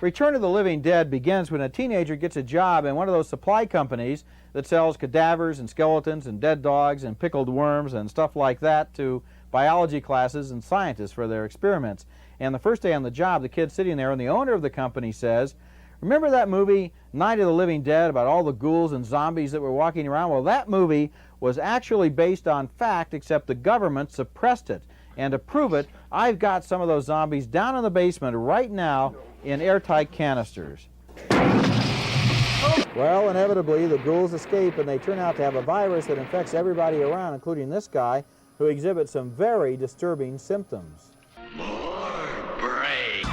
Return of the Living Dead begins when a teenager gets a job in one of those supply companies that sells cadavers and skeletons and dead dogs and pickled worms and stuff like that to biology classes and scientists for their experiments. And the first day on the job, the kid's sitting there and the owner of the company says, "Remember that movie, Night of the Living Dead, about all the ghouls and zombies that were walking around? Well, that movie was actually based on fact, except the government suppressed it. And to prove it, I've got some of those zombies down in the basement right now in airtight canisters." Well, inevitably, the ghouls escape and they turn out to have a virus that infects everybody around, including this guy, who exhibits some very disturbing symptoms. More break.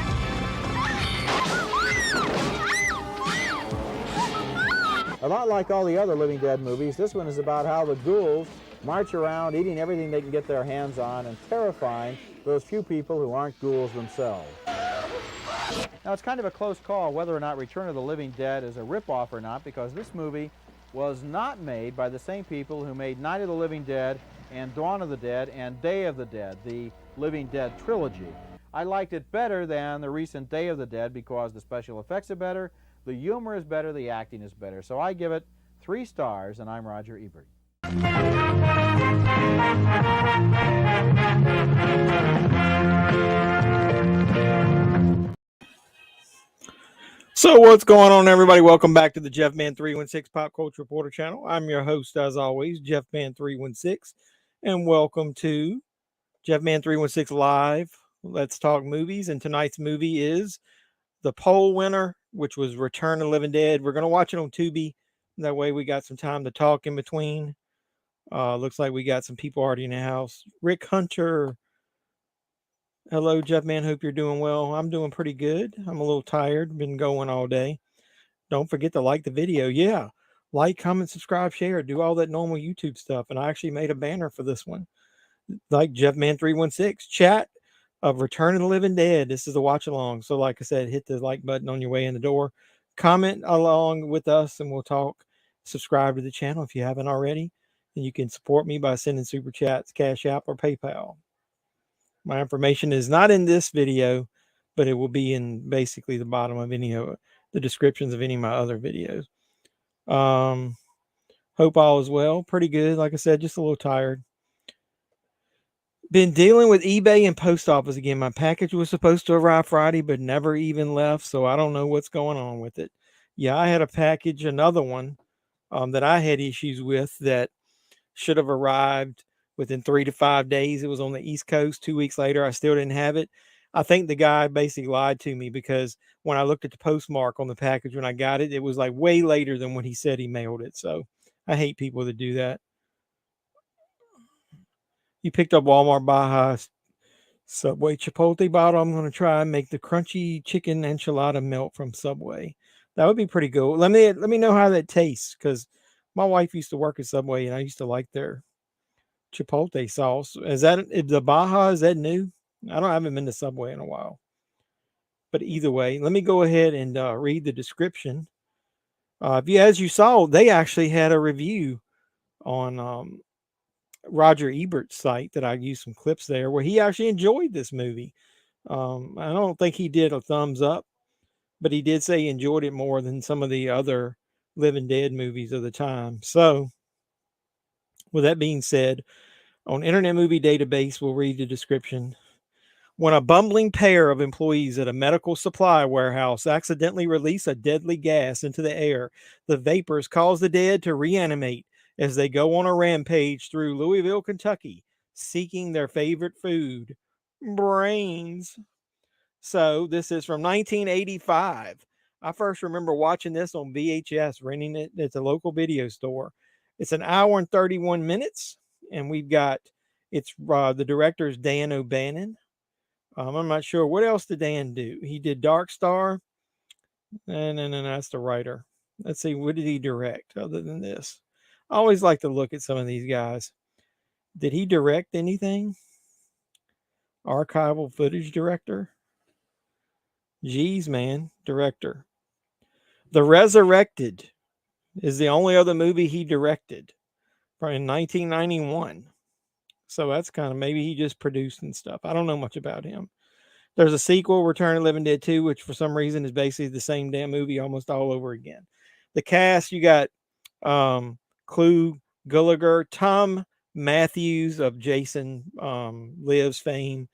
A lot like all the other Living Dead movies, this one is about how the ghouls march around eating everything they can get their hands on and terrifying those few people who aren't ghouls themselves. Now, it's kind of a close call whether or not Return of the Living Dead is a ripoff or not, because this movie was not made by the same people who made Night of the Living Dead and Dawn of the Dead and Day of the Dead, the Living Dead trilogy. I liked it better than the recent Day of the Dead because the special effects are better, the humor is better, the acting is better. So I give it 3 stars, and I'm Roger Ebert. So what's going on, everybody? Welcome back to the JEFFMAN316 Pop Culture Reporter channel. I'm your host, as always, JEFFMAN316, and welcome to JEFFMAN316 Live. Let's talk movies, and tonight's movie is the poll winner, which was Return of the Living Dead. We're going to watch it on Tubi. That way we got some time to talk in between. Looks like we got some people already in the house. Rick Hunter. Hello, Jeff Man. Hope you're doing well. I'm doing pretty good. I'm a little tired. Been going all day. Don't forget to like the video. Yeah. Like, comment, subscribe, share. Do all that normal YouTube stuff. And I actually made a banner for this one. Like JeffMan316. Chat of Return of the Living Dead. This is a watch along. So like I said, hit the like button on your way in the door. Comment along with us and we'll talk. Subscribe to the channel if you haven't already. And you can support me by sending super chats, Cash App, or PayPal. My information is not in this video, but it will be in basically the bottom of any of the descriptions of any of my other videos. Hope all is well. Pretty good. Like I said, just a little tired. Been dealing with eBay and post office again. My package was supposed to arrive Friday, but never even left. So I don't know what's going on with it. Yeah, I had a package, another one that I had issues with that should have arrived within 3 to 5 days. It was on the East Coast. 2 weeks later, I still didn't have it. I think the guy basically lied to me because when I looked at the postmark on the package when I got it, it was like way later than when he said he mailed it. So I hate people that do that. You picked up Walmart Baja Subway Chipotle bottle. I'm going to try and make the crunchy chicken enchilada melt from Subway. That would be pretty good. Let me know how that tastes, because my wife used to work at Subway and I used to like their Chipotle sauce. Is that the Baja? Is that new? I haven't been to Subway in a while. But either way, let me go ahead and read the description. As you saw, they actually had a review on Roger Ebert's site that I used some clips there where he actually enjoyed this movie. I don't think he did a thumbs up, but he did say he enjoyed it more than some of the other Living Dead movies of the time. So with that being said, on Internet Movie Database, we'll read the description. When a bumbling pair of employees at a medical supply warehouse accidentally release a deadly gas into the air, the vapors cause the dead to reanimate as they go on a rampage through Louisville, Kentucky, seeking their favorite food, brains. So this is from 1985. I first remember watching this on VHS, renting it at the local video store. It's an hour and 31 minutes, and we've got, it's the director is Dan O'Bannon. I'm not sure. What else did Dan do? He did Dark Star. And that's the writer. Let's see, what did he direct other than this? I always like to look at some of these guys. Did he direct anything? Archival footage director? Geez, man, director. The Resurrected is the only other movie he directed in 1991. So that's kind of, maybe he just produced and stuff. I don't know much about him. There's a sequel, Return of the Living Dead 2, which for some reason is basically the same damn movie almost all over again. The cast, you got Clu Gulager, Tom Matthews of Jason Lives fame,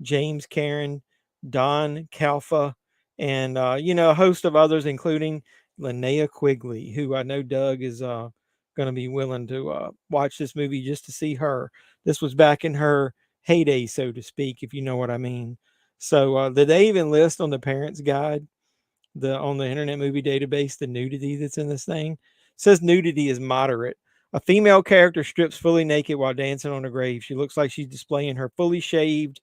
James Karen, Don Calfa, and a host of others, including Linnea Quigley, who I know Doug is going to be willing to watch this movie just to see her. This was back in her heyday, so to speak, if you know what I mean. So did they even list on the Parents Guide, on the Internet Movie Database, the nudity that's in this thing? It says nudity is moderate. A female character strips fully naked while dancing on a grave. She looks like she's displaying her fully shaved,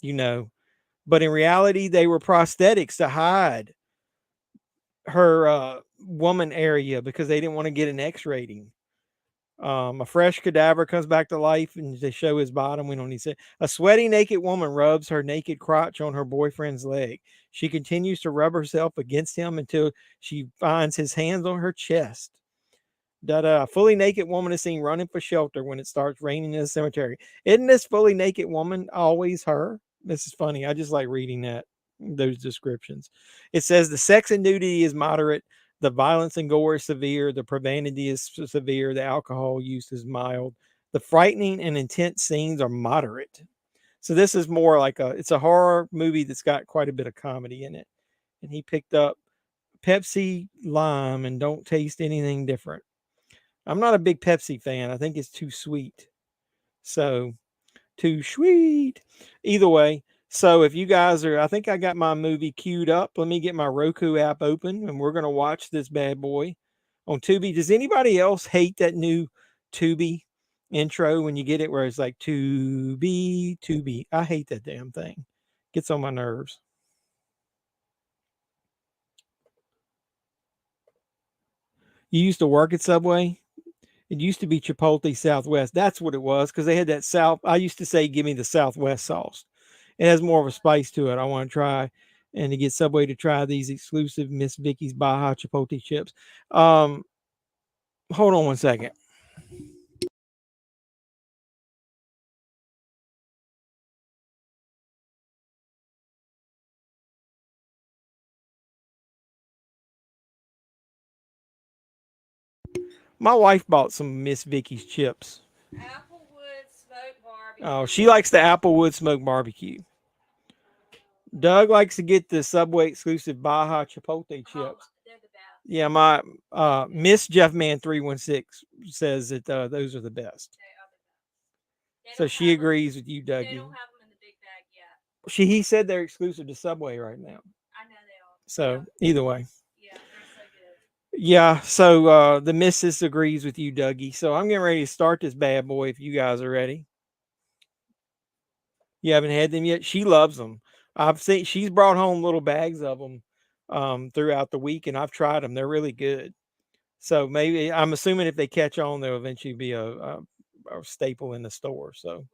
but in reality, they were prosthetics to hide her woman area because they didn't want to get an X rating. A fresh cadaver comes back to life and they show his bottom. We don't need to say. A sweaty naked woman rubs her naked crotch on her boyfriend's leg. She continues to rub herself against him until she finds his hands on her chest. A fully naked woman is seen running for shelter when it starts raining in the cemetery. Isn't this fully naked woman always her? This is funny. I just like reading those descriptions. It says the sex and nudity is moderate. The violence and gore is severe. The profanity is severe. The alcohol use is mild. The frightening and intense scenes are moderate. So this is more like it's a horror movie that's got quite a bit of comedy in it. And he picked up Pepsi Lime and don't taste anything different. I'm not a big Pepsi fan. I think it's too sweet. So, too sweet. Either way, so if you guys I think I got my movie queued up. Let me get my Roku app open and we're going to watch this bad boy on Tubi. Does anybody else hate that new Tubi intro when you get it where it's like Tubi, Tubi? I hate that damn thing. Gets on my nerves. You used to work at Subway? It used to be Chipotle Southwest. That's what it was because they had that South. I used to say, give me the Southwest sauce. It has more of a spice to it. I want to try and to get Subway to try these exclusive Miss Vicky's Baja Chipotle chips. Hold on one second. My wife bought some Miss Vicky's chips. Applewood smoked barbecue. Oh, she likes the Applewood smoked barbecue. Doug likes to get the Subway exclusive Baja Chipotle chips. Oh, they're the best. Yeah, my Miss JEFFMAN316 says that those are the best. They are the best. So she agrees with you, Dougie. They don't have them in the big bag yet. He said they're exclusive to Subway right now. I know they are. So either way. Yeah, they're so good. Yeah, so the missus agrees with you, Dougie. So I'm getting ready to start this bad boy if you guys are ready. You haven't had them yet? She loves them. I've seen she's brought home little bags of them throughout the week, and I've tried them. They're really good. So maybe I'm assuming if they catch on, they'll eventually be a staple in the store. So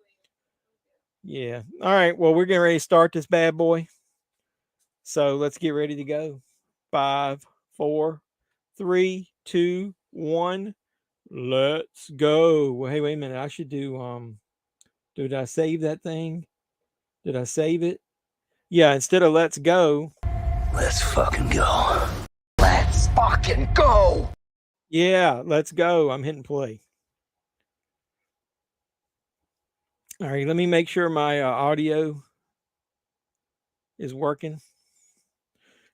yeah. All right. Well, we're getting ready to start this bad boy. So let's get ready to go. 5, 4, 3, 2, 1. Let's go. Well, hey, wait a minute. I should do did I save that thing? Did I save it? Yeah, instead of let's go. Let's fucking go. Let's fucking go. Yeah, let's go. I'm hitting play. All right, let me make sure my audio is working.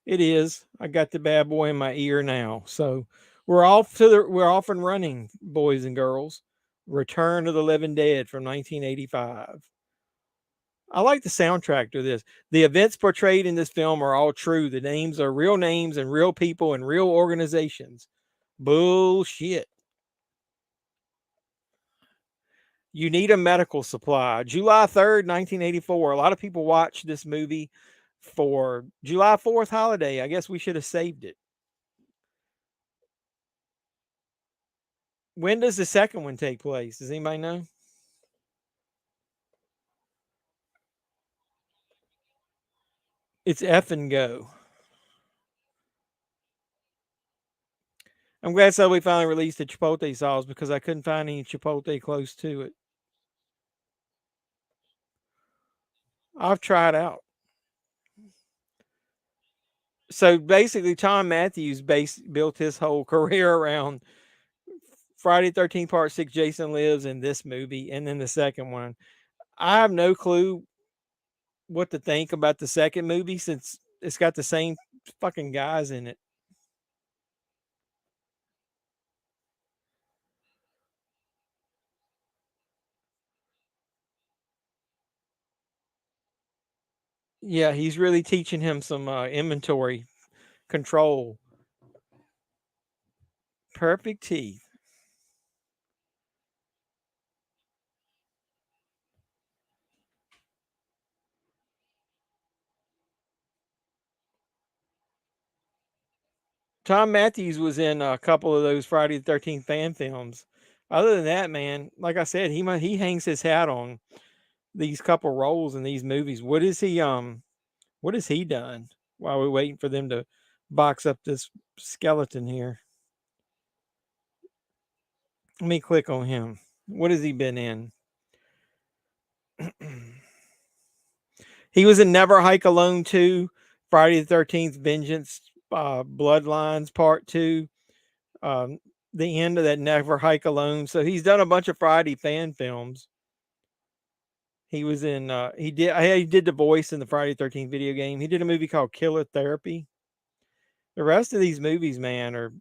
It is. I got the bad boy in my ear now. So we're off and running, boys and girls. Return of the Living Dead from 1985. I like the soundtrack to this. The events portrayed in this film are all true. The names are real names and real people and real organizations. Bullshit. You need a medical supply. July 3rd, 1984. A lot of people watch this movie for July 4th holiday. I guess we should have saved it. When does the second one take place? Does anybody know? It's F and go. I'm glad Subway finally released the Chipotle sauce because I couldn't find any Chipotle close to it. I've tried out. So basically, Tom Matthews built his whole career around Friday 13th Part 6, Jason Lives, in this movie, and then the second one. I have no clue what to think about the second movie since it's got the same fucking guys in it. Yeah, he's really teaching him some inventory control. Perfect teeth. Tom Matthews was in a couple of those Friday the 13th fan films. Other than that, man, like I said, he hangs his hat on these couple roles in these movies. What has he done while we're waiting for them to box up this skeleton here? Let me click on him. What has he been in? He was in Never Hike Alone 2, Friday the 13th Vengeance, Bloodlines Part 2, um, the end of that Never Hike Alone. So he's done a bunch of Friday fan films. He was in, he did the voice in the Friday the 13th video game. He did a movie called Killer Therapy. The rest of these movies, man, are.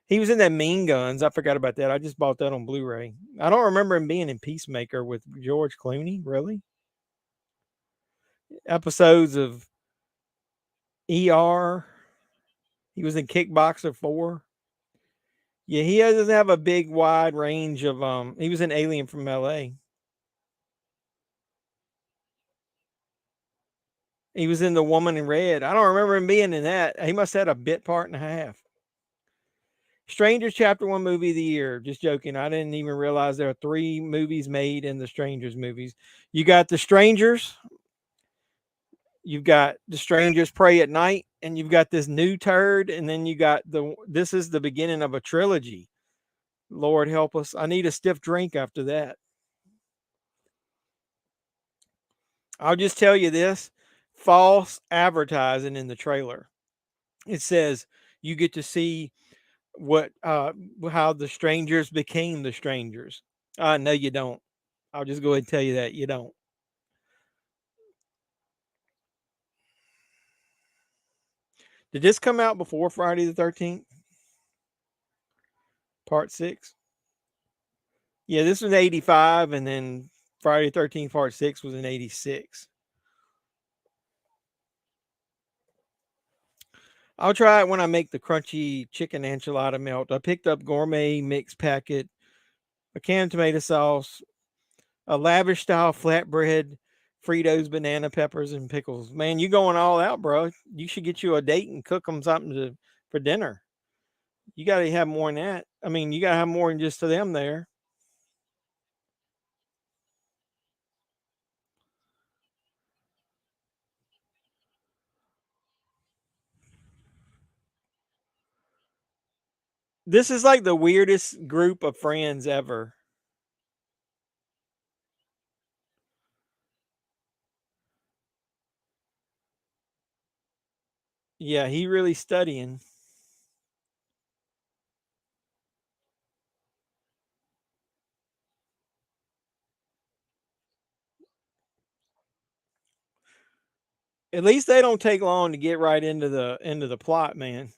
He was in that Mean Guns. I forgot about that. I just bought that on Blu-ray. I don't remember him being in Peacemaker with George Clooney. Really? Episodes of ER. He was in Kickboxer 4. Yeah, he doesn't have a big wide range of he was an Alien from LA. He was in The Woman in Red. I don't remember him being in that. He must have had a bit part and a half. Strangers Chapter 1 movie of the year. Just joking. I didn't even realize there are 3 movies made in the Strangers movies. You got The Strangers, you've got The Strangers Pray at Night, and you've got this new turd, and then you got this is the beginning of a trilogy. Lord help us. I need a stiff drink after that. I'll just tell you this, false advertising in the trailer. It says you get to see what how the strangers became the strangers. No, you don't. I'll just go ahead and tell you that you don't. Did this come out before Friday the 13th? Part 6? Yeah, this was 85, and then Friday the 13th Part 6 was in 86. I'll try it when I make the crunchy chicken enchilada melt. I picked up gourmet mix packet, a can of tomato sauce, a lavish style flatbread, Fritos, banana peppers, and pickles. Man, you going all out, bro. You should get you a date and cook them something for dinner. You got to have more than that. I mean, you got to have more than just to them there. This is like the weirdest group of friends ever. Yeah, he really studying. At least they don't take long to get right into the plot, man.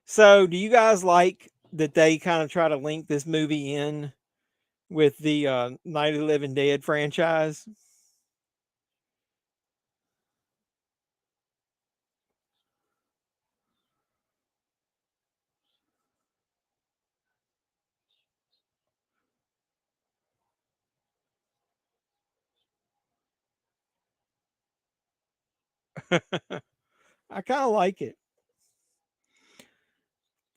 So, do you guys like that they kind of try to link this movie in with the Night of the Living Dead franchise? I kind of like it.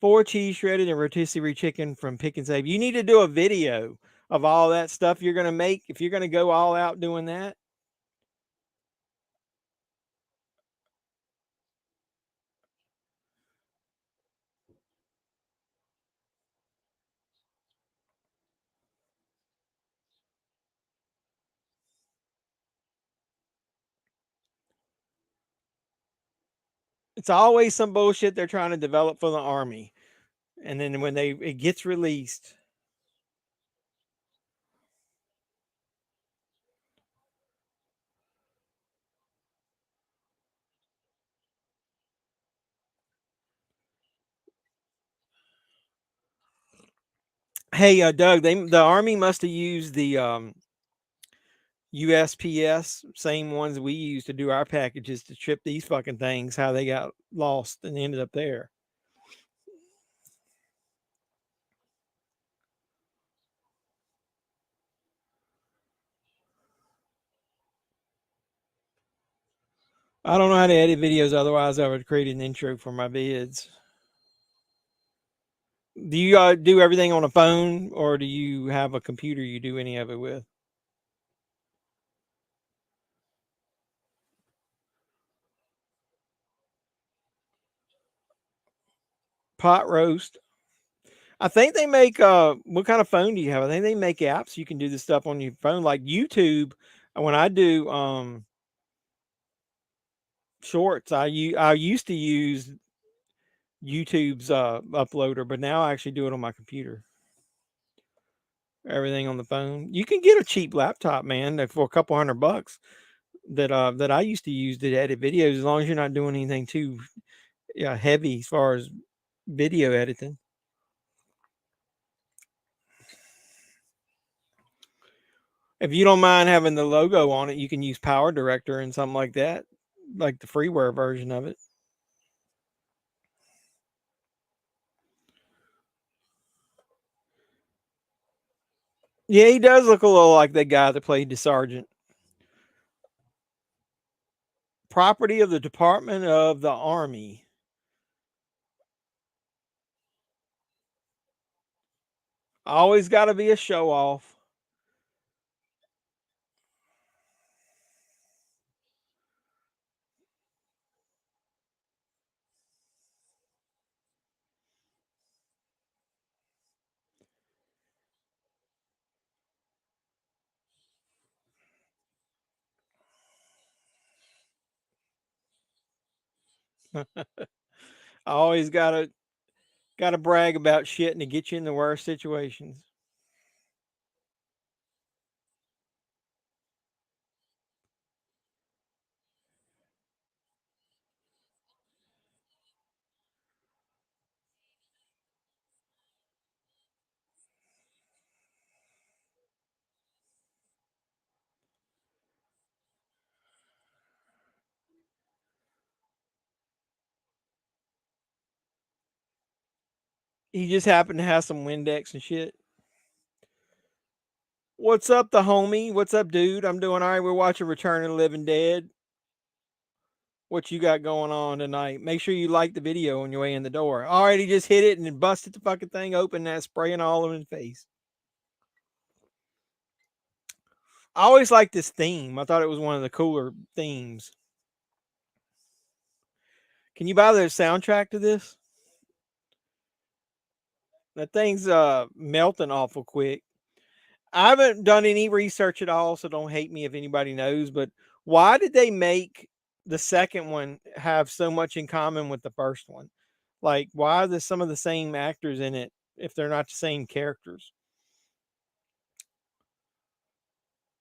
4 cheese shredded and rotisserie chicken from Pick and Save. You need to do a video of all that stuff you're going to make if you're going to go all out doing that. It's always some bullshit they're trying to develop for the army, and then when it gets released, hey, Doug, the army must have used the USPS, same ones we use to do our packages to ship these fucking things. How they got lost and ended up there. I don't know how to edit videos. Otherwise, I would create an intro for my vids. Do you do everything on a phone, or do you have a computer you do any of it with? Pot roast. I think they make what kind of phone do you have? I think they make apps you can do this stuff on your phone, like YouTube. When I do shorts, I used to use YouTube's uploader, but now I actually do it on my computer. Everything on the phone. You can get a cheap laptop, man, for a couple $100 that I used to use to edit videos, as long as you're not doing anything too heavy as far as video editing. If you don't mind having the logo on it, you can use Power Director and something like that, like the freeware version of it. Yeah, he does look a little like that guy that played the sergeant. Property of the Department of the Army. Always got to be a show off. Always gotta brag about shit and to get you in the worst situations. He just happened to have some Windex and shit. What's up, the homie? What's up, dude? I'm doing all right. We're watching Return of the Living Dead. What you got going on tonight? Make sure you like the video on your way in the door. All right, he just hit it and then busted the fucking thing open. That's spraying all over his face. I always liked this theme. I thought it was one of the cooler themes. Can you buy the soundtrack to this? That thing's melting awful quick. I haven't done any research at all, so don't hate me if anybody knows. But why did they make the second one have so much in common with the first one? Like, why are there some of the same actors in it if they're not the same characters?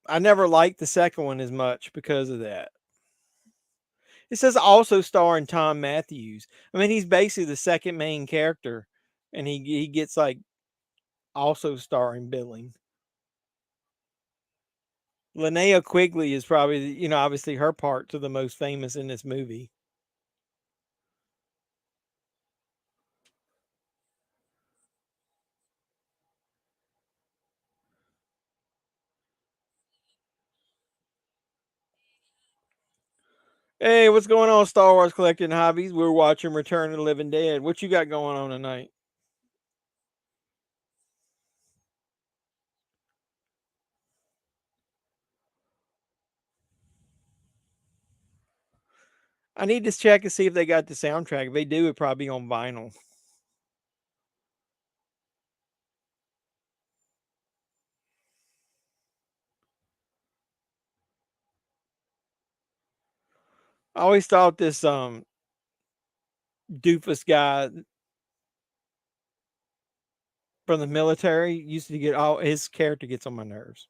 I never liked the second one as much because of that. It says also starring Tom Matthews. I mean, he's basically the second main character, and he gets like also starring billing. Linnea Quigley is probably, obviously her parts are the most famous in this movie. Hey, what's going on, Star Wars collecting hobbies? We're watching Return of the Living Dead. What you got going on tonight? I need to check and see if they got the soundtrack. If they do, it probably on vinyl. I always thought this doofus guy from the military used to get all his character gets on my nerves.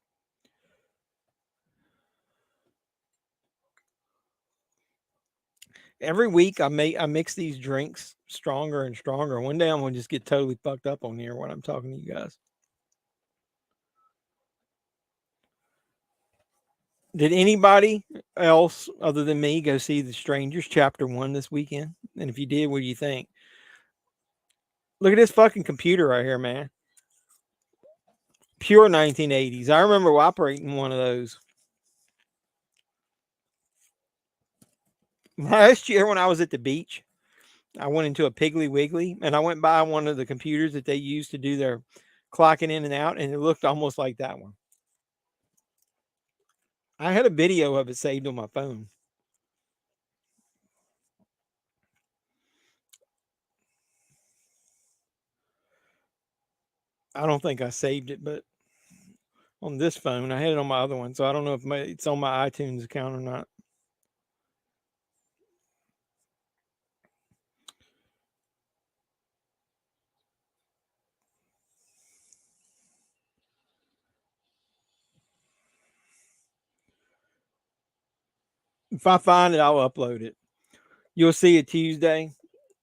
Every week I mix these drinks stronger and stronger. One day I'm gonna just get totally fucked up on here when I'm talking to you guys. Did anybody else other than me go see The Strangers Chapter 1 this weekend? And if you did, what do you think? Look at this fucking computer right here, man. Pure 1980s. I remember operating one of those. Last year when I was at the beach, I went into a Piggly Wiggly and I went by one of the computers that they use to do their clocking in and out, and it looked almost like that one. I had a video of it saved on my phone. I don't think I saved it, but on this phone, I had it on my other one, so I don't know if it's on my iTunes account or not. If I find it, I'll upload it. You'll see it Tuesday.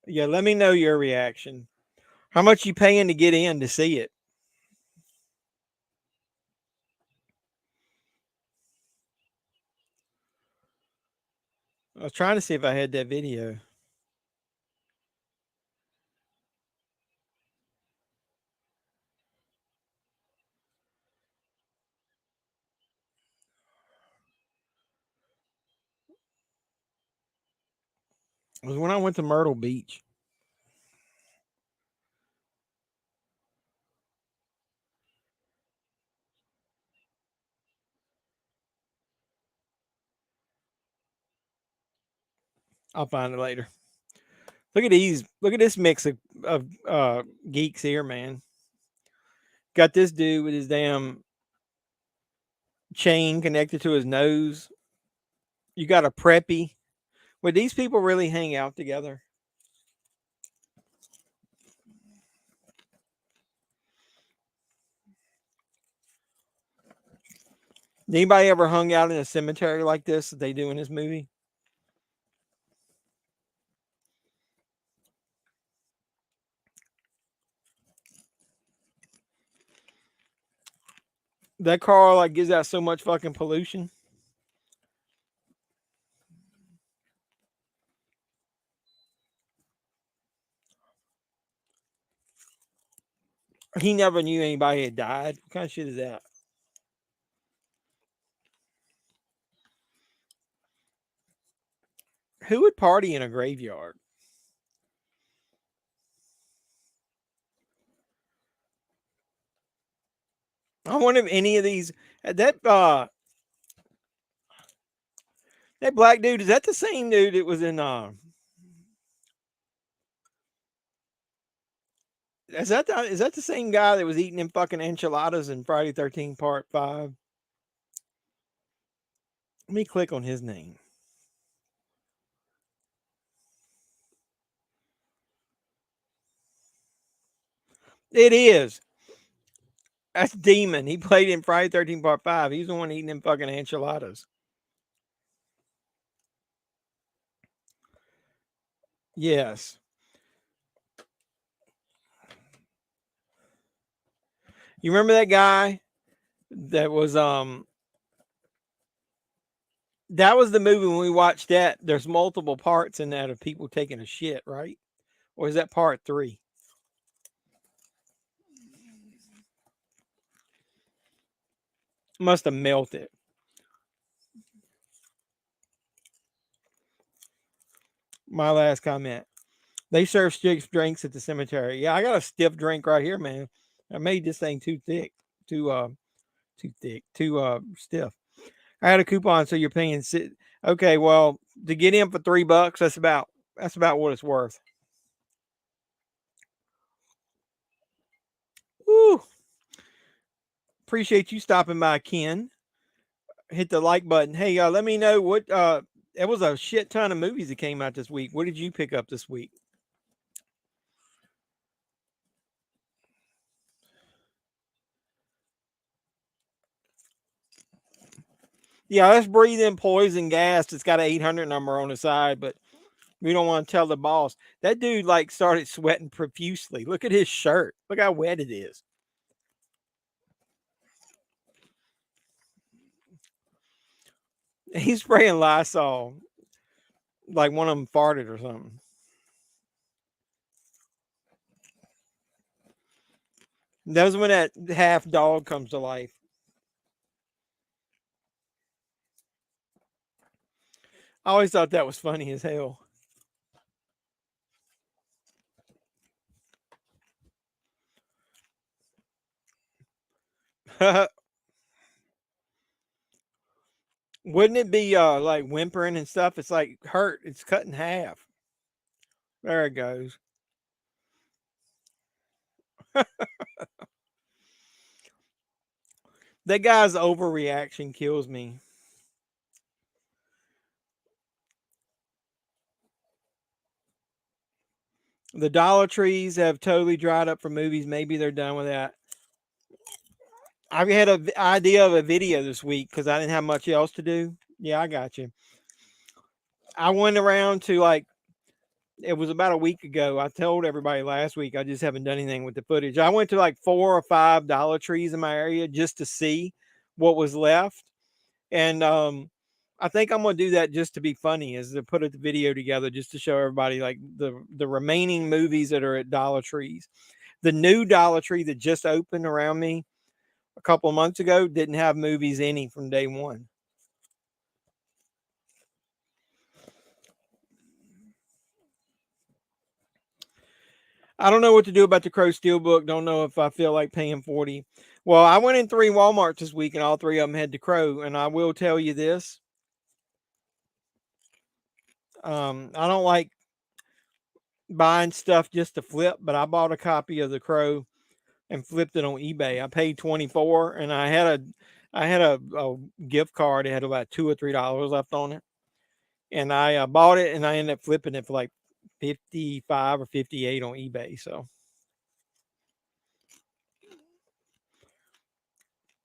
Yeah, let me know your reaction. How much you paying to get in to see it? I was trying to see if I had that video. It was when I went to Myrtle Beach. I'll find it later. Look at these. Look at this mix of geeks here, man. Got this dude with his damn chain connected to his nose. You got a preppy. Would these people really hang out together? Anybody ever hung out in a cemetery like this that they do in this movie? That car like gives out so much fucking pollution. He never knew anybody had died. What kind of shit is that? Who would party in a graveyard? I wonder if any of these that black dude, is that the same dude that was in is that the same guy that was eating them fucking enchiladas in Friday 13 Part 5? Let me click on his name. It is. That's Demon. He played in Friday 13 Part 5. He's the one eating them fucking enchiladas. Yes. You remember that guy that was that was the movie when we watched that. There's multiple parts in that of people taking a shit, right? Or is that part 3? Must have melted. My last comment. They serve stiff drinks at the cemetery. Yeah, I got a stiff drink right here, man. I made this thing too thick, too stiff. I had a coupon, so you're paying. Okay, well, to get in for $3, that's about what it's worth. Woo! Appreciate you stopping by, Ken. Hit the like button. Hey, let me know what. There was a shit ton of movies that came out this week. What did you pick up this week? Yeah, let's breathe in poison gas. It's got an 800 number on the side, but we don't want to tell the boss. That dude like started sweating profusely. Look at his shirt. Look how wet it is. He's spraying Lysol like one of them farted or something. That's when that half dog comes to life. I always thought that was funny as hell. Wouldn't it be like whimpering and stuff? It's like hurt. It's cut in half. There it goes. That guy's overreaction kills me. The Dollar Trees have totally dried up for movies. Maybe they're done with that. I had an idea of a video this week because I didn't have much else to do. Yeah, I got you. I went around to like, it was about a week ago. I told everybody last week I just haven't done anything with the footage. I went to like 4 or 5 Dollar Trees in my area just to see what was left. And I think I'm gonna do that just to be funny, is to put a video together just to show everybody like the remaining movies that are at Dollar Trees. The new Dollar Tree that just opened around me a couple of months ago didn't have movies any from day one. I don't know what to do about the Crow Steelbook. Don't know if I feel like paying 40. Well, I went in 3 Walmarts this week and all 3 of them had the Crow. And I will tell you this. I don't like buying stuff just to flip, but I bought a copy of the Crow and flipped it on eBay. I paid 24 and I had a gift card. It had about $2 or $3 left on it. And I bought it and I ended up flipping it for like 55 or 58 on eBay. So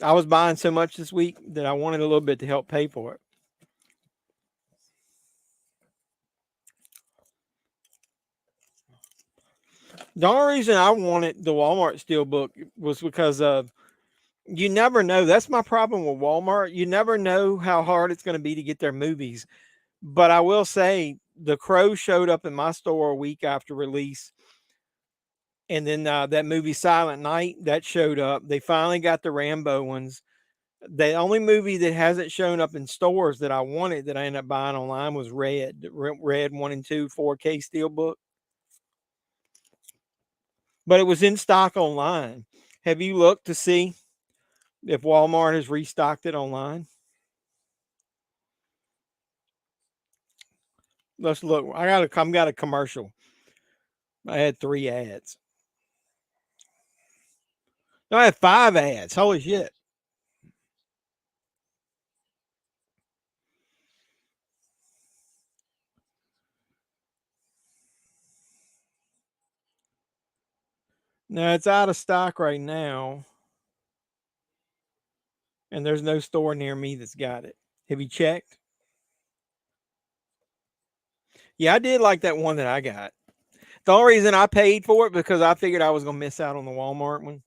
I was buying so much this week that I wanted a little bit to help pay for it. The only reason I wanted the Walmart Steelbook was because of, you never know. That's my problem with Walmart. You never know how hard it's going to be to get their movies. But I will say The Crow showed up in my store a week after release. And then that movie Silent Night, that showed up. They finally got the Rambo ones. The only movie that hasn't shown up in stores that I wanted that I ended up buying online was Red 1 and 2 4K Steelbook. But it was in stock online. Have you looked to see if Walmart has restocked it online? Let's look. I got a commercial. I had 3 ads. No, I had 5 ads. Holy shit. Now it's out of stock right now, and there's no store near me that's got it. Have you checked? Yeah, I did like that one that I got. The only reason I paid for it because I figured I was gonna miss out on the Walmart one.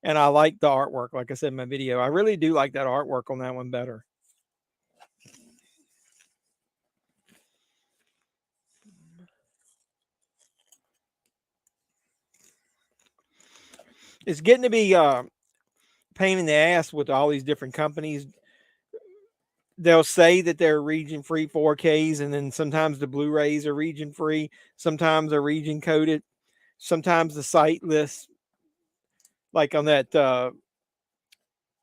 And I like the artwork, like I said in my video. I really do like that artwork on that one better. It's getting to be pain in the ass with all these different companies. They'll say that they're region free 4Ks, and then sometimes the Blu-rays are region free, sometimes they're region coded, sometimes the site lists, like on that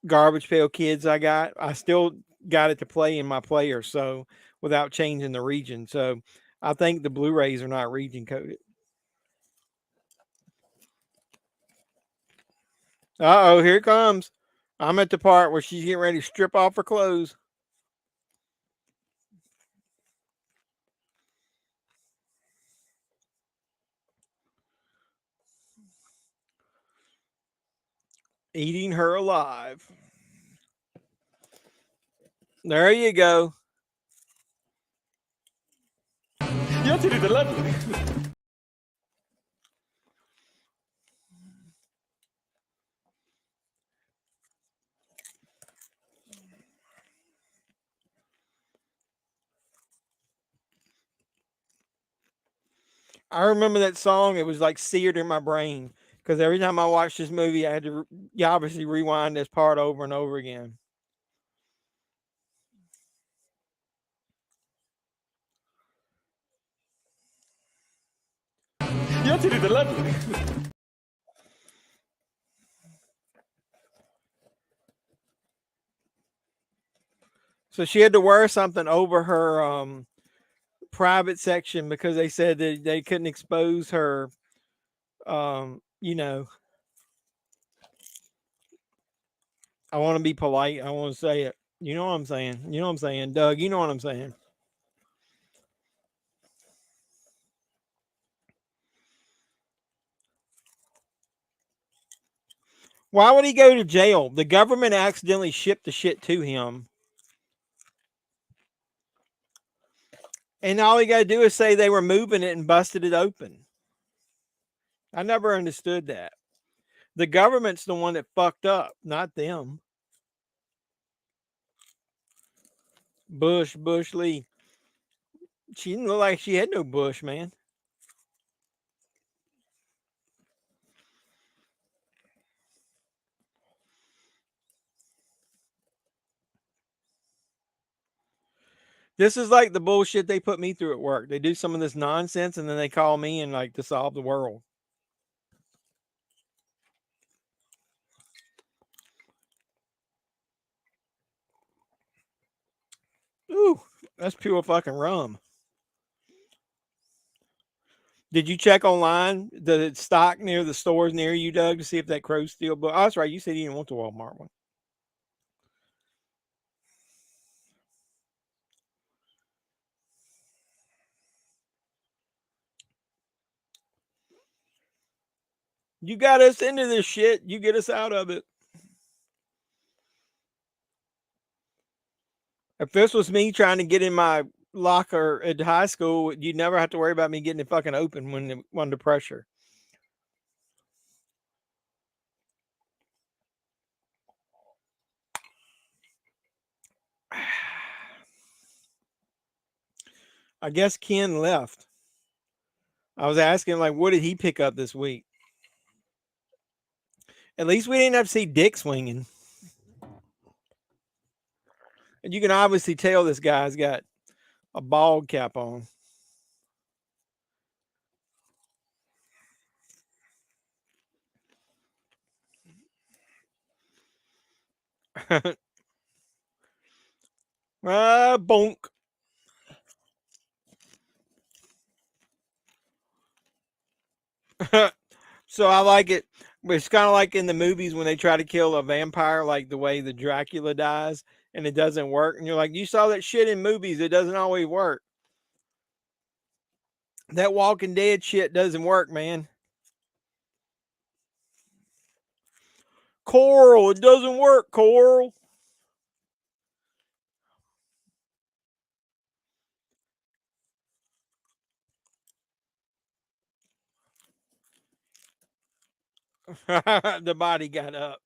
Garbage Pail Kids I still got it to play in my player, so without changing the region. So I think the Blu-rays are not region coded. Uh-oh, here it comes. I'm at the part where she's getting ready to strip off her clothes. Eating her alive. There you go. I remember that song. It was like seared in my brain because every time I watched this movie, I had to obviously rewind this part over and over again. So she had to wear something over her private section because they said that they couldn't expose her. You know, I want to be polite. I want to say it. You know what I'm saying? You know what I'm saying, Doug? You know what I'm saying? Why would he go to jail? The government accidentally shipped the shit to him. And all he got to do is say they were moving it and busted it open. I never understood that. The government's the one that fucked up, not them. Bush Lee. She didn't look like she had no bush, man. This is like the bullshit they put me through at work. They do some of this nonsense and then they call me and like to solve the world. Ooh, that's pure fucking rum. Did you check online the stock near the stores near you, Doug, to see if that crow's still? But oh, that's right. You said you didn't want the Walmart one. You got us into this shit. You get us out of it. If this was me trying to get in my locker at high school, you'd never have to worry about me getting it fucking open when under pressure. I guess Ken left. I was asking, like, what did he pick up this week? At least we didn't have to see Dick swinging. And you can obviously tell this guy's got a bald cap on. Bonk. So I like it. But it's kind of like in the movies when they try to kill a vampire, like the way the Dracula dies, and it doesn't work. And you're like, you saw that shit in movies. It doesn't always work. That Walking Dead shit doesn't work, man. Coral, it doesn't work, Coral. The body got up.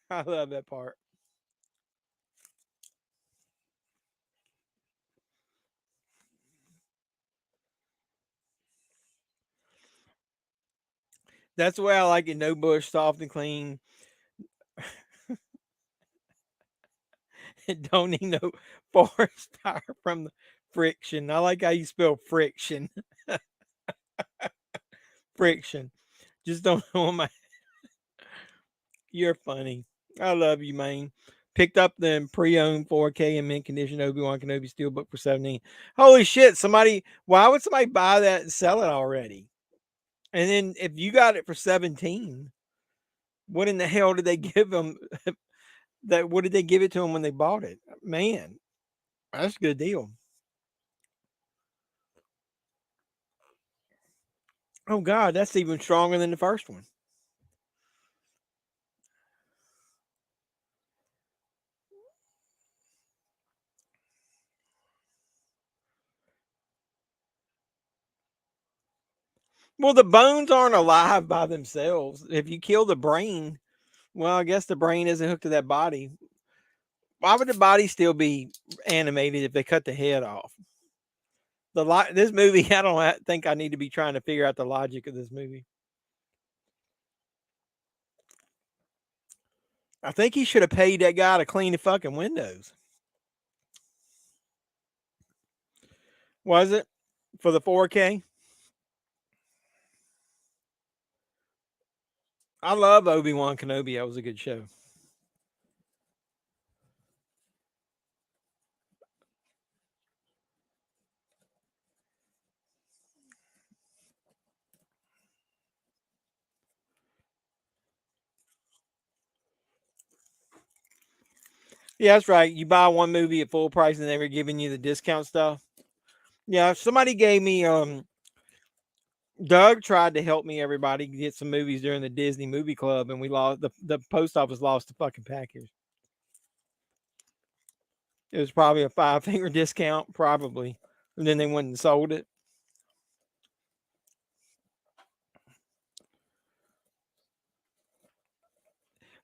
I love that part. That's the way I like it. No bush, soft and clean. It don't need no forest fire from the friction. I like how you spell friction. Friction. Just don't know my. You're funny. I love you, man. Picked up the pre-owned 4K and mint condition Obi-Wan Kenobi Steelbook for 17. Holy shit! Somebody, why would somebody buy that and sell it already? And then if you got it for 17, what in the hell did they give them? That what did they give it to them when they bought it? Man, that's a good deal. Oh God, that's even stronger than the first one. Well, the bones aren't alive by themselves. If you kill the brain, well, I guess the brain isn't hooked to that body. Why would the body still be animated if they cut the head off? This movie, I don't think I need to be trying to figure out the logic of this movie. I think he should have paid that guy to clean the fucking windows. Was it for the 4K? I love Obi-Wan Kenobi. That was a good show. Yeah, that's right. You buy one movie at full price and they're giving you the discount stuff. Yeah, somebody gave me Doug tried to help me everybody get some movies during the Disney movie club, and we lost the post office lost the fucking package. It was probably a 5 finger discount, probably. And then they went and sold it.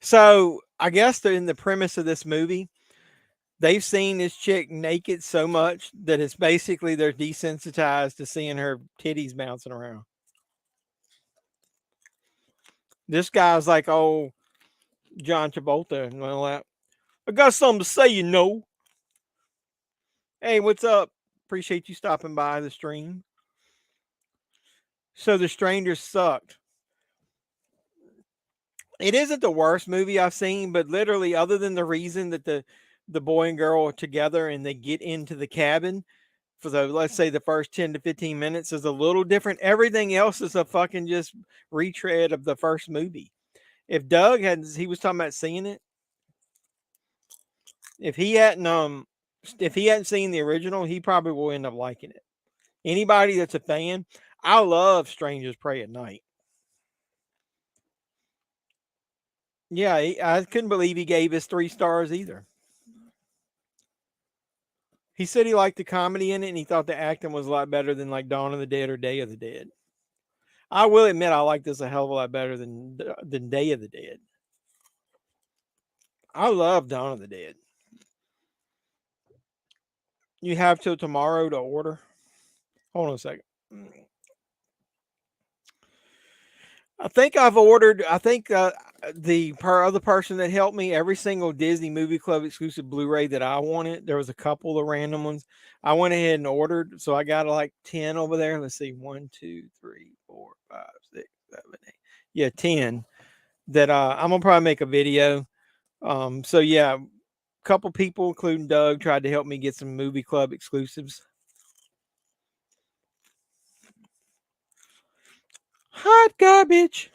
So I guess in the premise of this movie, they've seen this chick naked so much that it's basically they're desensitized to seeing her titties bouncing around. This guy's like, oh, John Travolta and all that. I got something to say, you know. Hey, what's up? Appreciate you stopping by the stream. So The Strangers sucked. It isn't the worst movie I've seen, but literally, other than the reason that the boy and girl are together and they get into the cabin for the, let's say, the first 10 to 15 minutes is a little different. Everything else is a fucking just retread of the first movie. If Doug he was talking about seeing it. If he hadn't seen the original, he probably will end up liking it. Anybody that's a fan, I love Strangers Pray at Night. Yeah, I couldn't believe he gave us 3 stars either. He said he liked the comedy in it and he thought the acting was a lot better than like Dawn of the Dead or Day of the Dead. I will admit I like this a hell of a lot better than Day of the Dead. I love Dawn of the Dead. You have till tomorrow to order. Hold on a second. I think I've ordered. I think the other person that helped me, every single Disney Movie Club exclusive Blu-ray that I wanted, there was a couple of random ones. I went ahead and ordered, so I got like 10 over there. Let's see, 1, 2, 3, 4, 5, 6, 7, 8. Yeah, 10. That I'm gonna probably make a video. So yeah, a couple people, including Doug, tried to help me get some Movie Club exclusives. Hot garbage.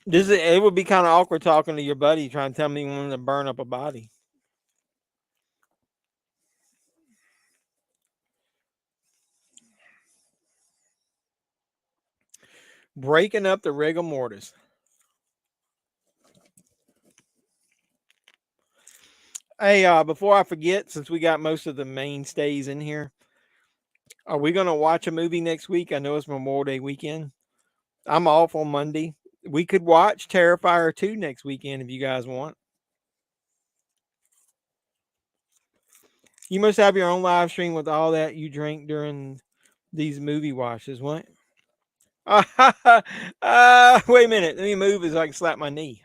It would be kind of awkward talking to your buddy trying to tell me when to burn up a body. Breaking up the rigor mortis. Hey, before I forget, since we got most of the mainstays in here, are we gonna watch a movie next week? I know it's Memorial Day weekend. I'm off on Monday. We could watch Terrifier 2 next weekend if you guys want. You must have your own live stream with all that you drink during these movie watches. What? Wait a minute. Let me move as I can slap my knee.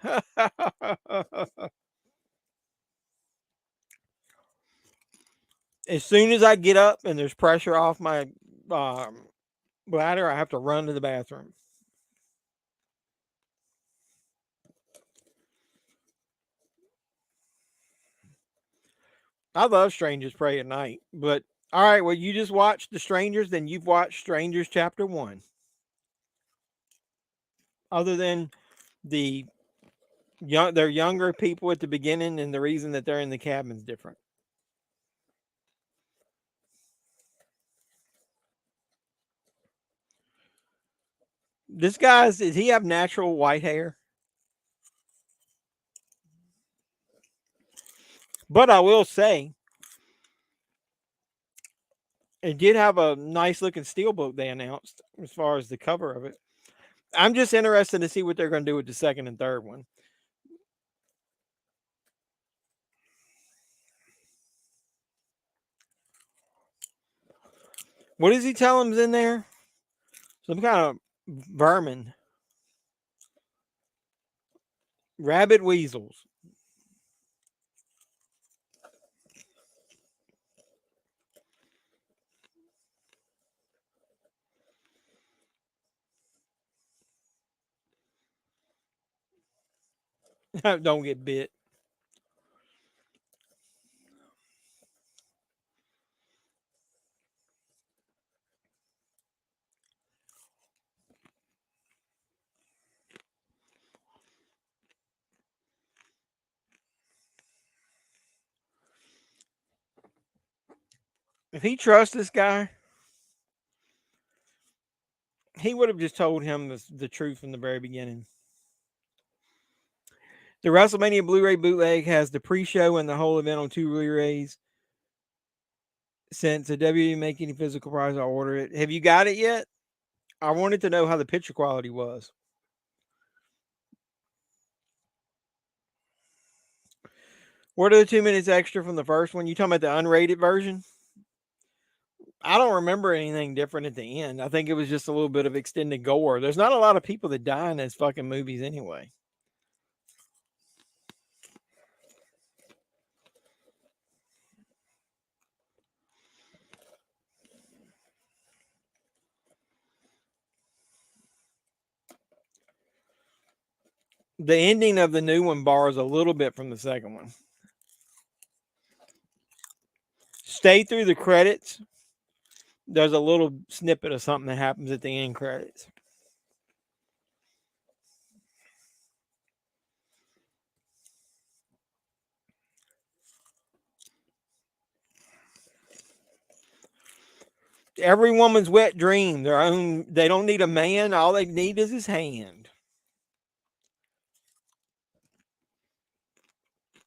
As soon as I get up and there's pressure off my bladder, I have to run to the bathroom. I love Strangers Pray at Night, but all right, well, you just watched The Strangers, then you've watched Strangers Chapter 1. Other than they're younger people at the beginning, and the reason that they're in the cabin's different. This does he have natural white hair? But I will say, it did have a nice looking steelbook they announced as far as the cover of it. I'm just interested to see what they're going to do with the second and third one. What does he tell him's in there? Some kind of vermin. Rabbit weasels. Don't get bit. If he trusts this guy, he would have just told him the truth from the very beginning. The WrestleMania Blu-ray bootleg has the pre-show and the whole event on 2 Blu-rays. Since the WWE make any physical price, I'll order it. Have you got it yet? I wanted to know how the picture quality was. What are the 2 minutes extra from the first one? You talking about the unrated version? I don't remember anything different at the end. I think it was just a little bit of extended gore. There's not a lot of people that die in those fucking movies anyway. The ending of the new one borrows a little bit from the second one. Stay through the credits. There's a little snippet of something that happens at the end credits. Every woman's wet dream. They don't need a man. All they need is his hand.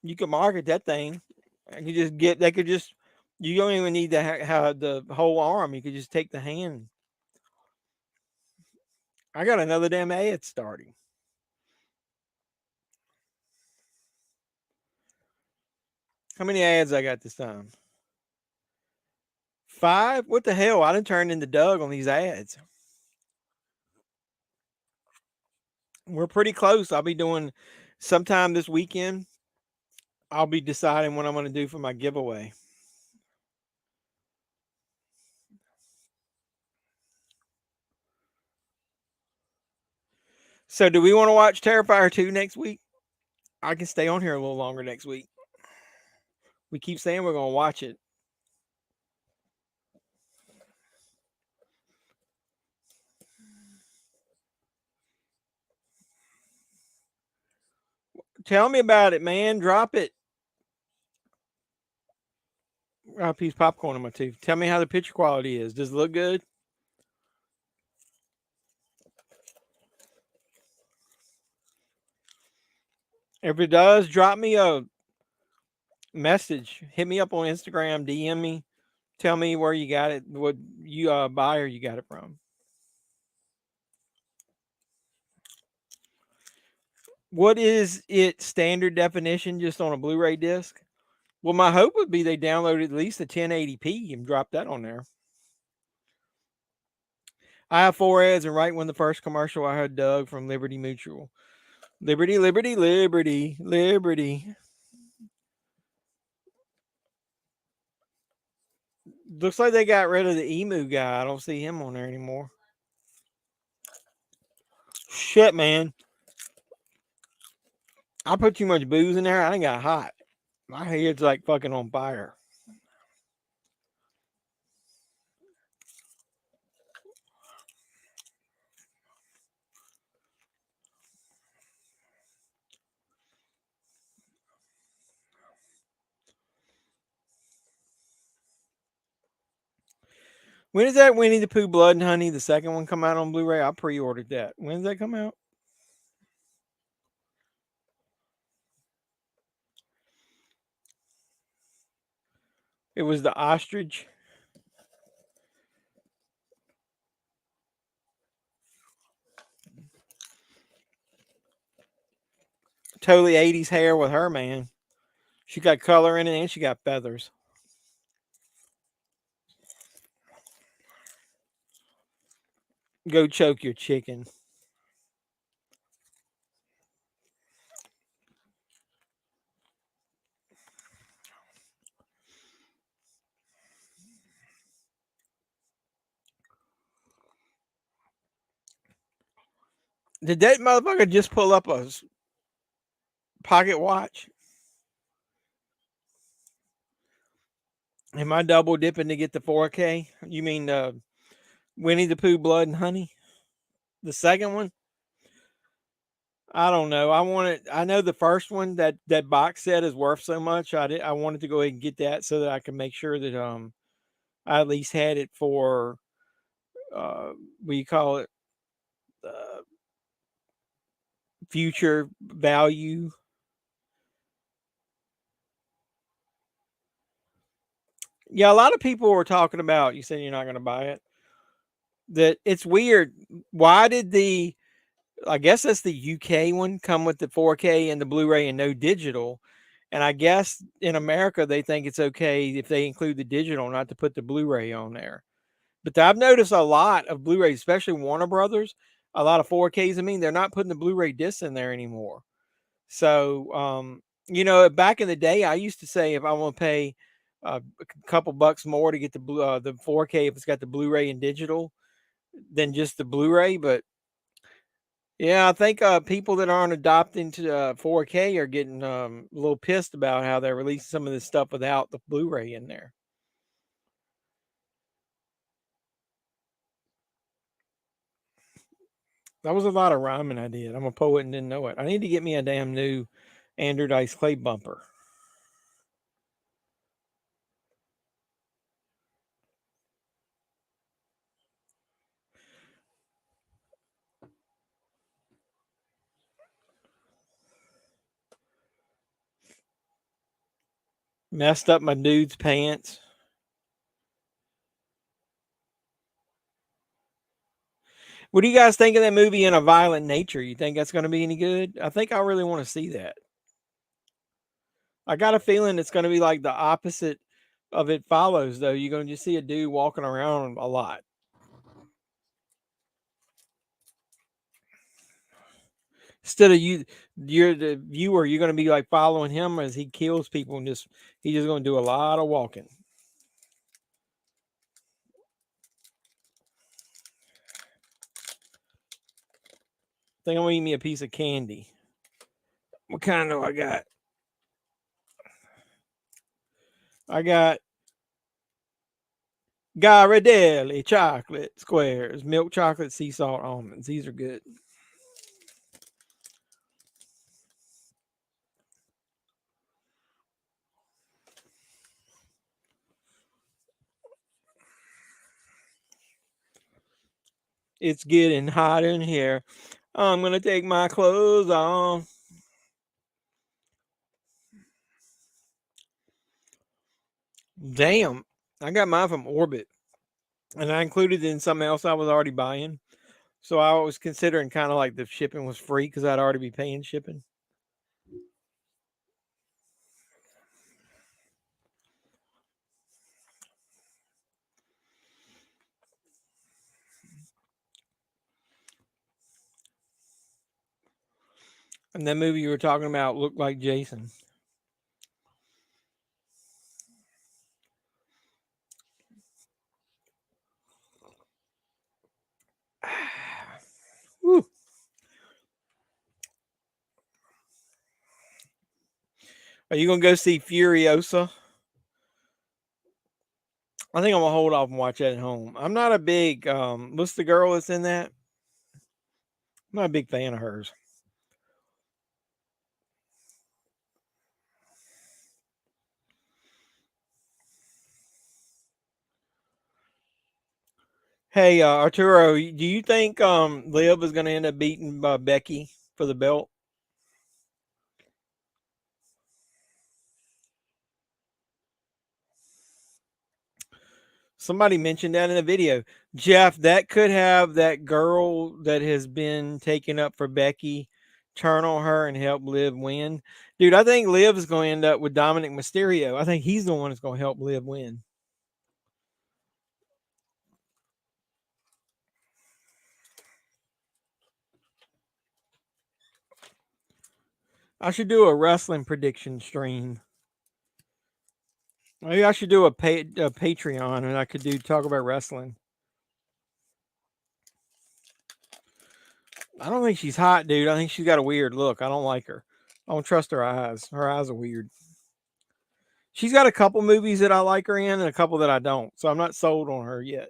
You could market that thing. You don't even need to have the whole arm. You could just take the hand. I got another damn ad starting. How many ads I got this time? 5? What the hell? I done turned into Doug on these ads. We're pretty close. I'll be doing sometime this weekend. I'll be deciding what I'm going to do for my giveaway. So do we want to watch Terrifier 2 next week? I can stay on here a little longer next week. We keep saying we're going to watch it. Tell me about it, man. Drop it. Got a piece of popcorn in my tooth. Tell me how the picture quality is. Does it look good? If it does, drop me a message. Hit me up on Instagram. DM me. Tell me where you got it. What you buyer you got it from. What is it standard definition just on a Blu-ray disc? Well, my hope would be they download at least the 1080p and drop that on there. I have 4 ads, and right when the first commercial, I heard Doug from Liberty Mutual. Liberty, liberty, liberty, liberty. Looks like they got rid of the emu guy. I don't see him on there anymore. Shit, man. I put too much booze in there. I got hot. My head's like fucking on fire. When does that Winnie the Pooh Blood and Honey, the second one, come out on Blu-ray? I pre-ordered that. When does that come out? It was the ostrich. Totally 80s hair with her, man. She got color in it and she got feathers. Go choke your chicken. Did that motherfucker just pull up a pocket watch? Am I double dipping to get the 4K? You mean Winnie the Pooh Blood and Honey? The second one? I don't know. I know the first one, that box set is worth so much. I wanted to go ahead and get that so that I can make sure that I at least had it for what do you call it? Uh, future value. Yeah, a lot of people were talking about, you said you're not going to buy it. That it's weird. Why did I guess that's the UK one, come with the 4K and the Blu-ray and no digital? And I guess in America they think it's okay if they include the digital not to put the Blu-ray on there. But I've noticed a lot of Blu-rays, especially Warner Brothers, a lot of 4Ks. I mean, they're not putting the Blu-ray discs in there anymore. So, back in the day, I used to say if I want to pay a couple bucks more to get the 4K if it's got the Blu-ray and digital than just the Blu-ray. But yeah, I think people that aren't adopting to 4K are getting a little pissed about how they're releasing some of this stuff without the Blu-ray in there. That was a lot of rhyming I did. I'm a poet and didn't know it. I need to get me a damn new Andrew Dice Clay bumper. Messed up my dude's pants. What do you guys think of that movie In a Violent Nature? You think that's going to be any good? I think I really want to see that. I got a feeling it's going to be like the opposite of It Follows, though. You're going to just see a dude walking around a lot. Instead of you're the viewer, you're going to be like following him as he kills people and he's just going to do a lot of walking. I think I'm going to eat me a piece of candy. What kind do I got? I got Ghirardelli chocolate squares, milk chocolate, sea salt almonds. These are good. It's getting hot in here. I'm going to take my clothes off. Damn. I got mine from Orbit. And I included it in something else I was already buying. So I was considering kind of like the shipping was free because I'd already be paying shipping. And that movie you were talking about looked like Jason. Woo. Are you going to go see Furiosa? I think I'm going to hold off and watch that at home. I'm not a big, what's the girl that's in that? I'm not a big fan of hers. Hey, Arturo, do you think Liv is going to end up beating Becky for the belt? Somebody mentioned that in a video. Jeff, that could have that girl that has been taken up for Becky turn on her and help Liv win. Dude, I think Liv is going to end up with Dominic Mysterio. I think he's the one that's going to help Liv win. I should do a wrestling prediction stream. Maybe I should do a Patreon and I could talk about wrestling. I don't think she's hot, dude. I think she's got a weird look. I don't like her. I don't trust her eyes. Her eyes are weird. She's got a couple movies that I like her in and a couple that I don't. So I'm not sold on her yet.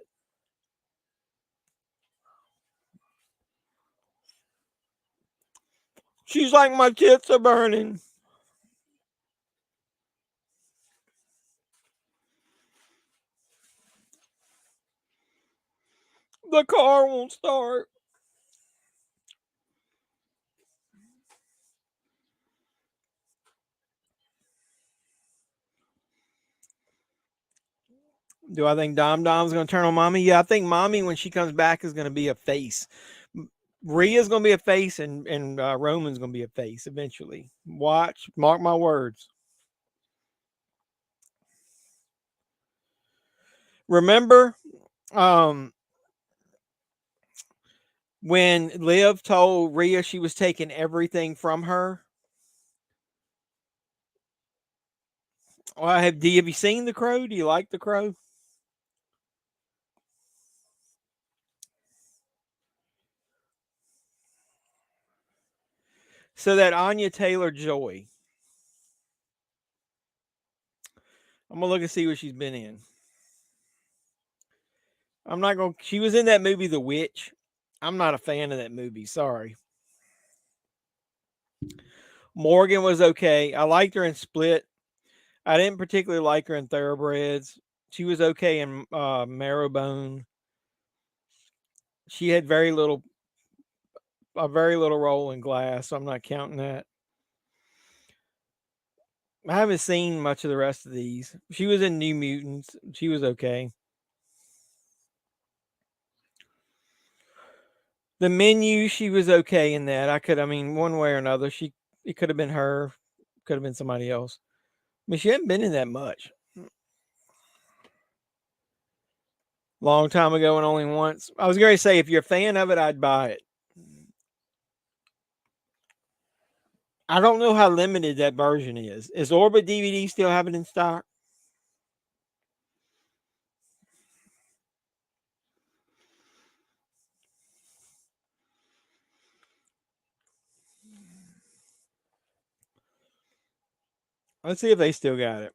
She's like, my tits are burning. The car won't start. Do I think Dom's going to turn on Mommy? Yeah, I think Mommy, when she comes back, is going to be a face. Rhea's going to be a face, and Roman's going to be a face eventually. Watch, mark my words. Remember, when Liv told Rhea she was taking everything from her? Well, have you seen The Crow? Do you like The Crow? So that Anya Taylor-Joy, I'm gonna look and see what she's been in. I'm not gonna. She was in that movie, The Witch. I'm not a fan of that movie. Sorry. Morgan was okay. I liked her in Split. I didn't particularly like her in Thoroughbreds. She was okay in Marrowbone. She had a very little role in Glass, so I'm not counting that. I haven't seen much of the rest of these. She was in New Mutants. She was okay. The Menu, she was okay in that. One way or another, it could have been her, could have been somebody else. I mean, she hadn't been in that much. Long time ago and only once. I was going to say, if you're a fan of it, I'd buy it. I don't know how limited that version is. Is Orbit DVD still have it in stock? Let's see if they still got it.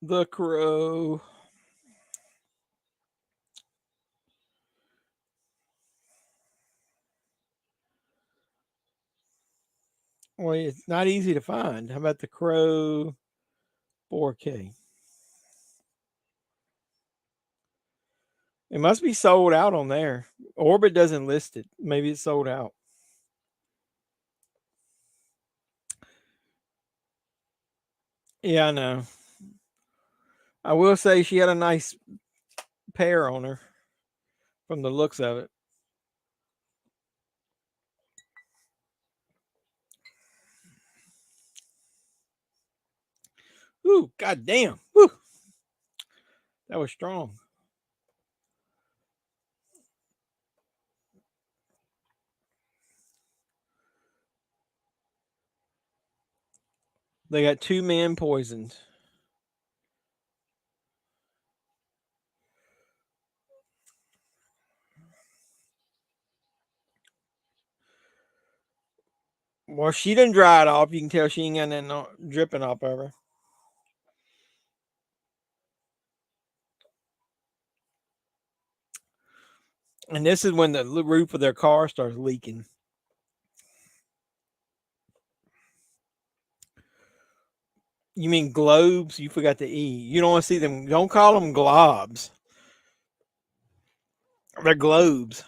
The Crow. Well, it's not easy to find. How about The Crow 4K? It must be sold out on there. Orbit doesn't list it. Maybe it's sold out. Yeah, I know. I will say she had a nice pair on her from the looks of it. Ooh, goddamn. Woo. That was strong. They got 2 men poisoned. Well, she done dried off. You can tell she ain't got nothing dripping off of her. And this is when the roof of their car starts leaking. You mean globes? You forgot the E. You don't want to see them. Don't call them globs. They're globes.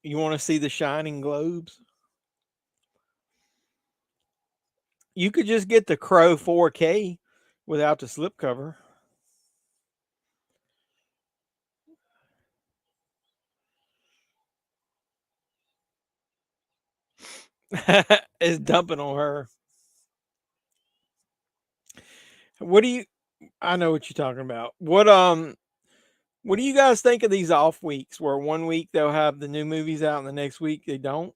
You want to see the shining globes? You could just get the Crow 4K without the slipcover. It's dumping on her. What do you? I know what you're talking about. What do you guys think of these off weeks where one week they'll have the new movies out and the next week they don't?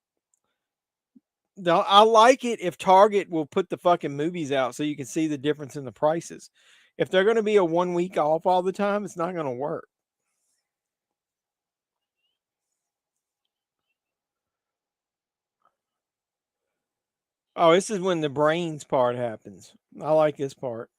I like it if Target will put the fucking movies out so you can see the difference in the prices. If they're going to be a 1 week off all the time, it's not going to work. Oh, this is when the brains part happens. I like this part.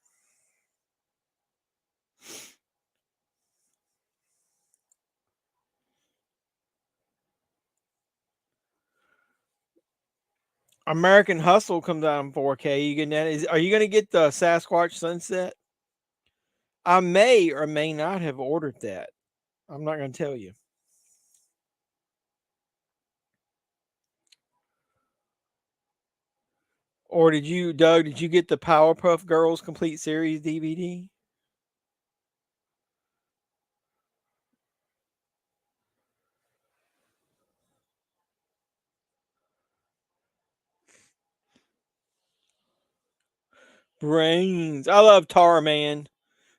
American Hustle comes out in 4K. You getting that? Are you going to get the Sasquatch Sunset? I may or may not have ordered that. I'm not going to tell you. Or did you, Doug? Did you get the Powerpuff Girls complete series DVD? Brains. I love Tar Man.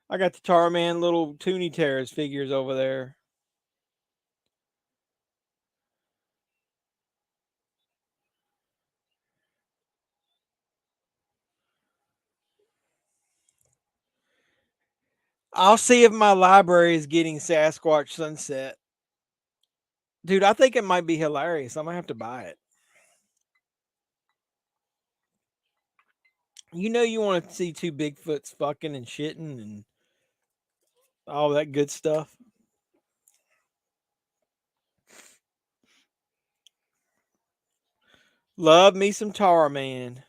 I got the Tar Man little Toonie Terrors figures over there. I'll see if my library is getting Sasquatch Sunset. Dude, I think it might be hilarious. I might have to buy it. You know, you want to see two Bigfoots fucking and shitting and all that good stuff. Love me some Tar Man.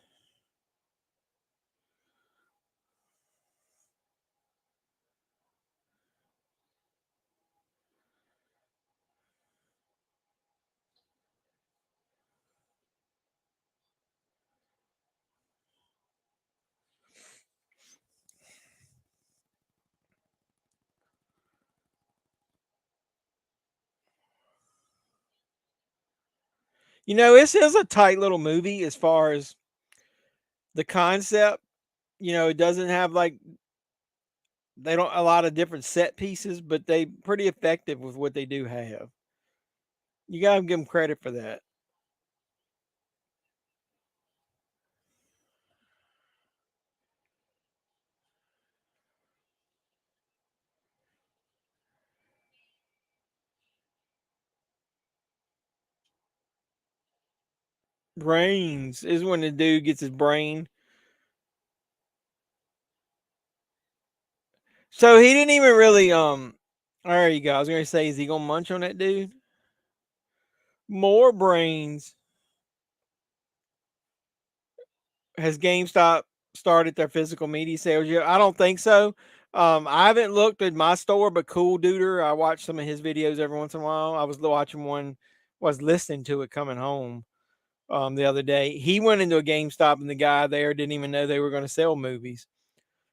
You know, this is a tight little movie as far as the concept. You know, it doesn't have like they don't a lot of different set pieces, but they pretty effective with what they do have. You gotta give them credit for that. Brains is when the dude gets his brain. So he didn't even really there you go. I was gonna say, is he gonna munch on that dude? More brains. Has GameStop started their physical media sales yet? I don't think so. I haven't looked at my store, but Cool Duder, I watch some of his videos every once in a while. I was watching one, was listening to it coming home the other day. He went into a GameStop and the guy there didn't even know they were going to sell movies.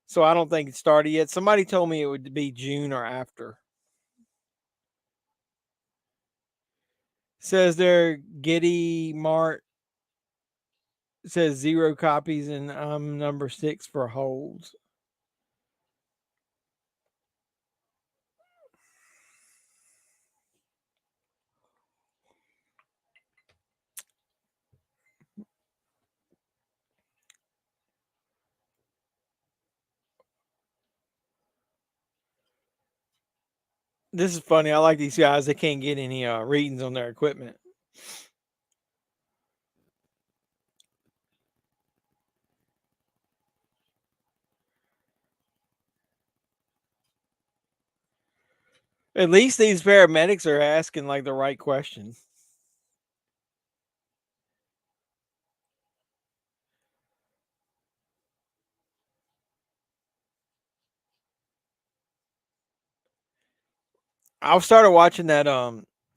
So I don't think it started yet. Somebody told me it would be June or after. Says there, Giddy Mart says 0 copies and I'm number 6 for holds. This is funny. I like these guys. They can't get any readings on their equipment. At least these paramedics are asking like the right questions. I started watching that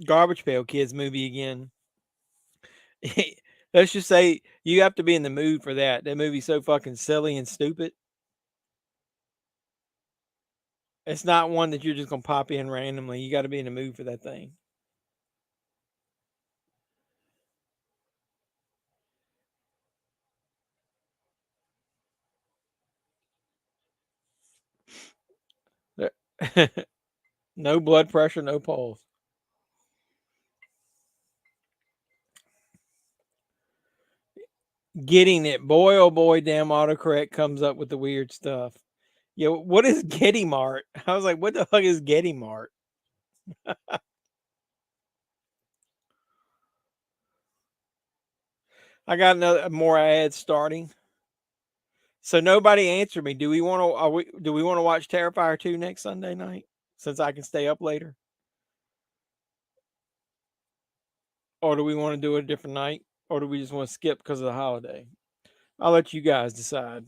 Garbage Pail Kids movie again. Let's just say you have to be in the mood for that. That movie's so fucking silly and stupid. It's not one that you're just gonna pop in randomly. You got to be in the mood for that thing. There- no blood pressure, no pulse. Getting it, boy, oh boy, damn autocorrect comes up with the weird stuff. Yo, what is Getty Mart? I was like, what the fuck is Getty Mart? I got another more ads starting. So nobody answered me. Do we want to? Do we want to watch Terrifier 2 next Sunday night? Since I can stay up later, or do we want to do it a different night, or do we just want to skip because of the holiday? I'll let you guys decide.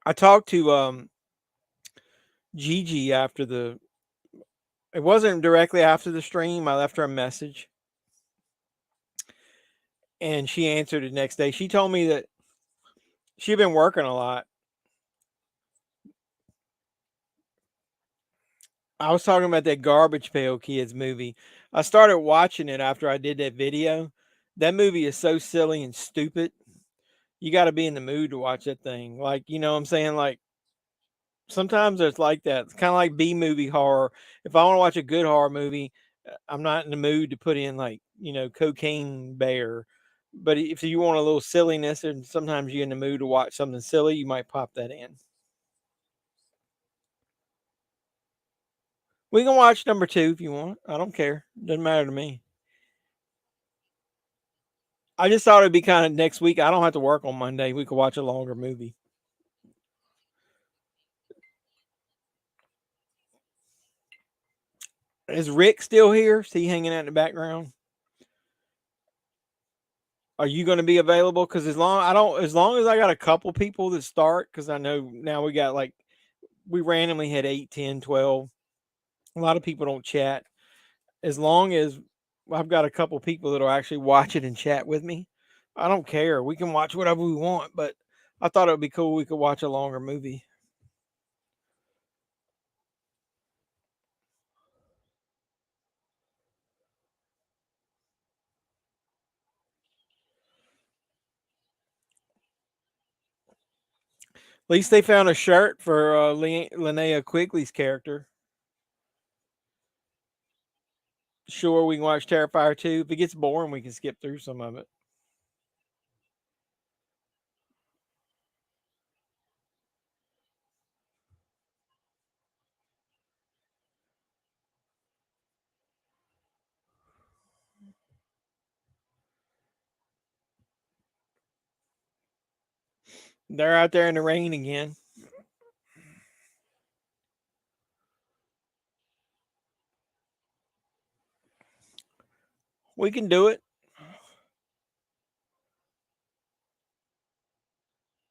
I talked to Gigi after the. It wasn't directly after the stream. I left her a message, and she answered the next day. She told me that she'd been working a lot. I was talking about that Garbage Pail Kids movie. I started watching it after I did that video. That movie is so silly and stupid. You got to be in the mood to watch that thing. Like, you know what I'm saying? Like, sometimes it's like that. It's kind of like B movie horror. If I want to watch a good horror movie, I'm not in the mood to put in, like, Cocaine Bear. But if you want a little silliness, and sometimes you're in the mood to watch something silly, you might pop that in. We can watch number 2 if you want. I don't care. Doesn't matter to me. I just thought it'd be kind of next week. I don't have to work on Monday. We could watch a longer movie. Is Rick still here? Is he hanging out in the background? Are you going to be available? Because as long as I got a couple people that start, because I know now we got like, we randomly had 8, 10, 12. A lot of people don't chat. As long as I've got a couple people that'll actually watch it and chat with me, I don't care. We can watch whatever we want, but I thought it would be cool. We could watch a longer movie. At least they found a shirt for Linnea Quigley's character. Sure, we can watch Terrifier 2. If it gets boring, we can skip through some of it. They're out there in the rain again. We can do it.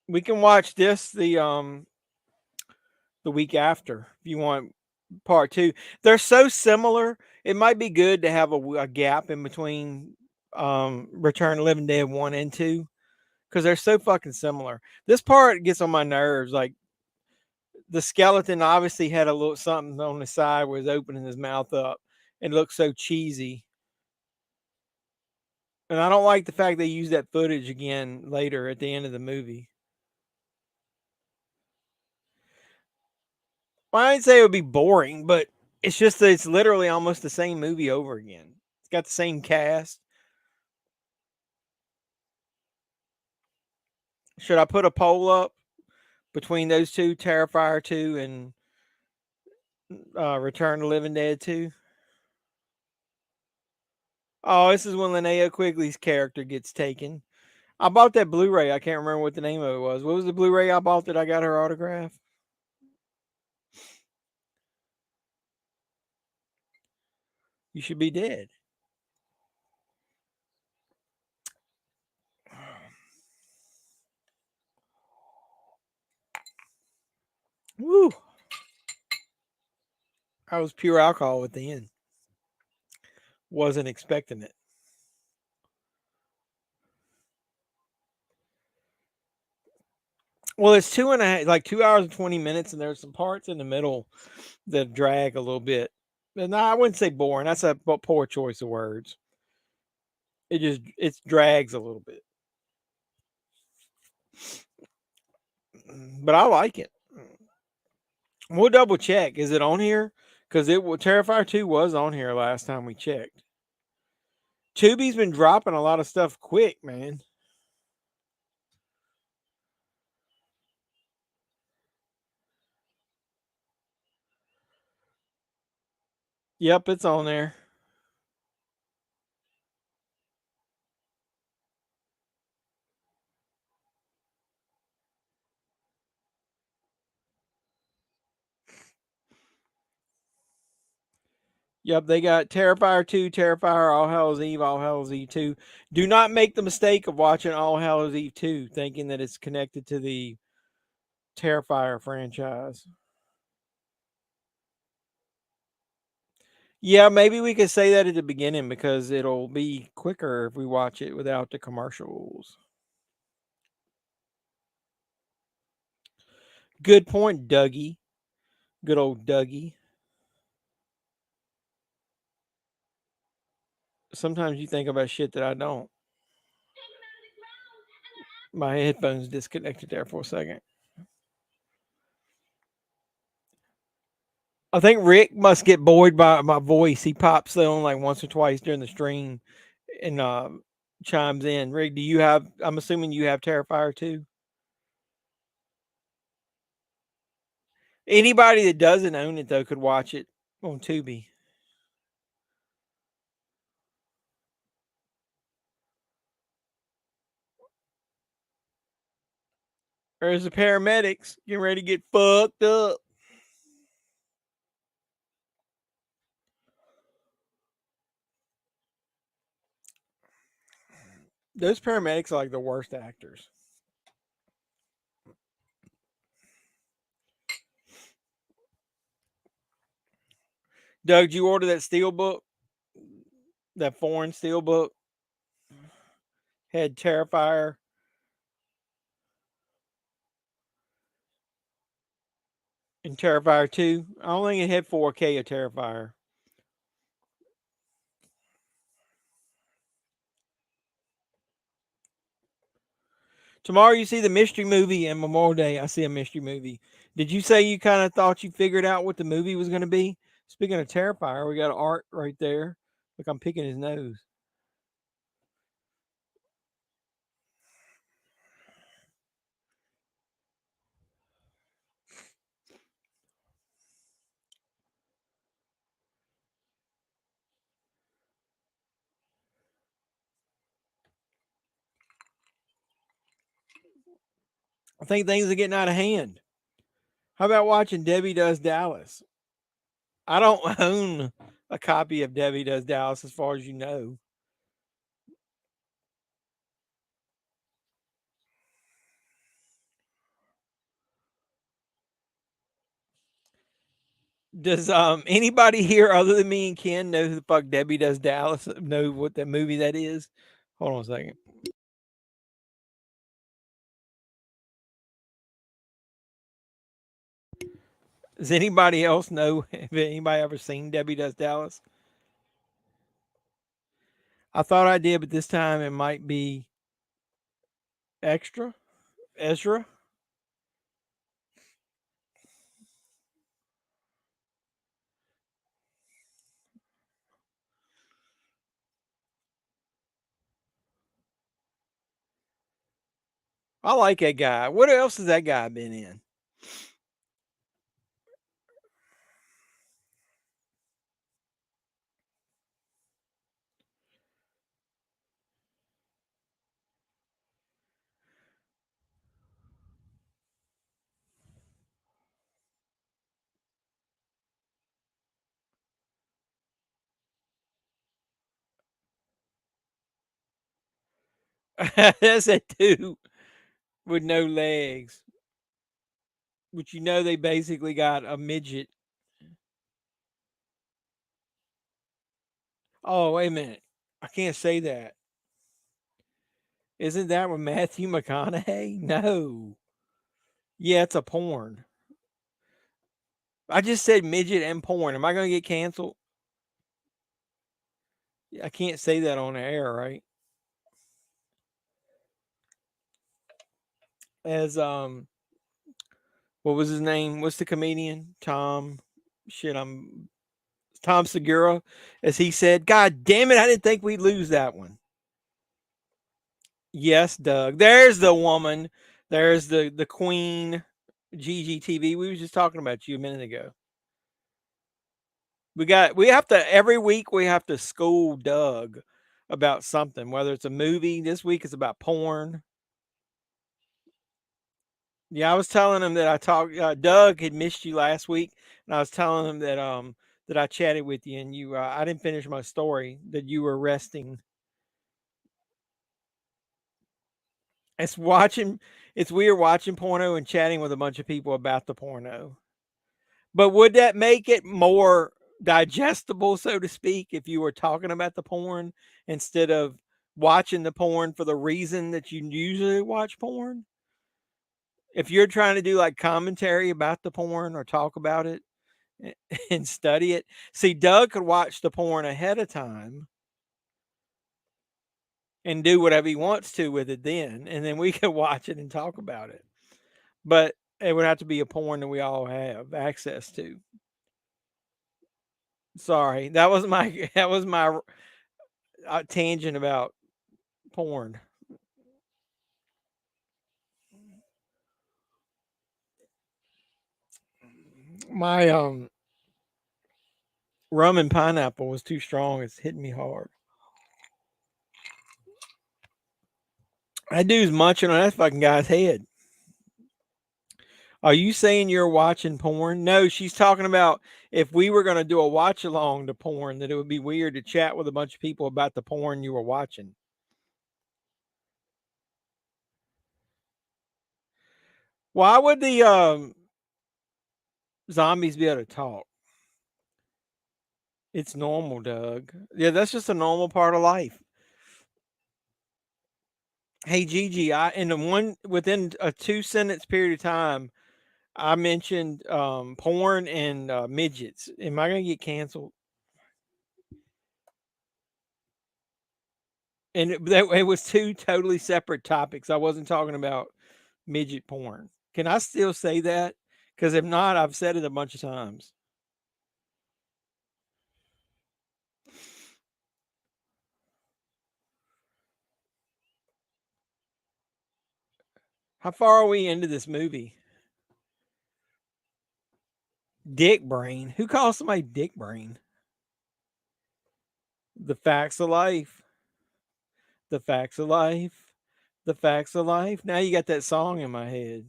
We can watch this the week after if you want part 2. They're so similar. It might be good to have a gap in between Return of the Living Dead 1 and 2 because they're so fucking similar. This part gets on my nerves. Like, the skeleton obviously had a little something on the side where he's opening his mouth up and looks so cheesy. And I don't like the fact they use that footage again later at the end of the movie. Well, I didn't say it would be boring, but it's just that it's literally almost the same movie over again. It's got the same cast. Should I put a poll up between those two, Terrifier 2 and Return of the Living Dead 2? Oh, this is when Linnea Quigley's character gets taken. I bought that Blu-ray. I can't remember what the name of it was. What was the Blu-ray I bought that I got her autograph? You Should Be Dead. I was pure alcohol at the end. Wasn't expecting it. Well, it's 2.5, like 2 hours and 20 minutes, and there's some parts in the middle that drag a little bit. And I wouldn't say boring. That's a poor choice of words. It drags a little bit, but I like it. We'll double check. Is it on here? Because Terrifier 2 was on here last time we checked. Tubi's been dropping a lot of stuff quick, man. Yep, it's on there. Yep, they got Terrifier 2, Terrifier, All Hallows Eve, All Hallows Eve 2. Do not make the mistake of watching All Hallows Eve 2 thinking that it's connected to the Terrifier franchise. Yeah, maybe we could say that at the beginning because it'll be quicker if we watch it without the commercials. Good point, Dougie. Good old Dougie. Sometimes you think about shit that I don't. My headphones disconnected there for a second. I think Rick must get bored by my voice. He pops on like once or twice during the stream and chimes in. Rick, do you have? I'm assuming you have Terrifier too. Anybody that doesn't own it though could watch it on Tubi. There's the paramedics getting ready to get fucked up. Those paramedics are like the worst actors. Doug, did you order that steel book? That foreign steel book? Had Terrifier. And Terrifier 2. I don't think it had 4K of Terrifier. Tomorrow you see the mystery movie and Memorial Day I see a mystery movie. Did you say you kind of thought you figured out what the movie was going to be? Speaking of Terrifier, we got Art right there. Look, I'm picking his nose. I think things are getting out of hand. How about watching Debbie Does Dallas? I don't own a copy of Debbie Does Dallas as far as you know. Does anybody here other than me and Ken know who the fuck Debbie Does Dallas? Know what that movie that is? Hold on a second. Does anybody else know? Have anybody ever seen Debbie Does Dallas? I thought I did, but this time it might be Ezra. I like that guy. What else has that guy been in? That's that dude with no legs. But you know they basically got a midget. Oh, wait a minute. I can't say that. Isn't that with Matthew McConaughey? No. Yeah, it's a porn. I just said midget and porn. Am I going to get canceled? I can't say that on the air, right? As what was his name? What's the comedian? Tom. Shit, I'm Tom Segura. As he said, God damn it, I didn't think we'd lose that one. Yes, Doug. There's the woman. There's the queen. GGTV. We was just talking about you a minute ago. We have to every week we have to school Doug about something, whether it's a movie. This week it's about porn. Yeah, I was telling him that I talked. Doug had missed you last week, and I was telling him that I chatted with you, and you I didn't finish my story that you were resting. It's watching. It's weird watching porno and chatting with a bunch of people about the porno. But would that make it more digestible, so to speak, if you were talking about the porn instead of watching the porn for the reason that you usually watch porn? If you're trying to do like commentary about the porn or talk about it and study it, see, Doug could watch the porn ahead of time and do whatever he wants to with it then, and then we could watch it and talk about it. But it would have to be a porn that we all have access to. Sorry, that was my that was my tangent about porn. My rum and pineapple was too strong. It's hitting me hard. That dude's munching on that fucking guy's head. Are you saying you're watching porn? No, she's talking about if we were going to do a watch along to porn, that it would be weird to chat with a bunch of people about the porn you were watching. Why would the zombies be able to talk? It's normal, Doug. Yeah, that's just a normal part of life. Hey Gigi, I in the one within a 2 sentence period of time, I mentioned porn and midgets. Am I gonna get canceled? And it was two totally separate topics. I wasn't talking about midget porn. Can I still say that? Because if not, I've said it a bunch of times. How far are we into this movie? Dick brain. Who calls somebody dick brain? The facts of life. The facts of life. The facts of life. Now you got that song in my head.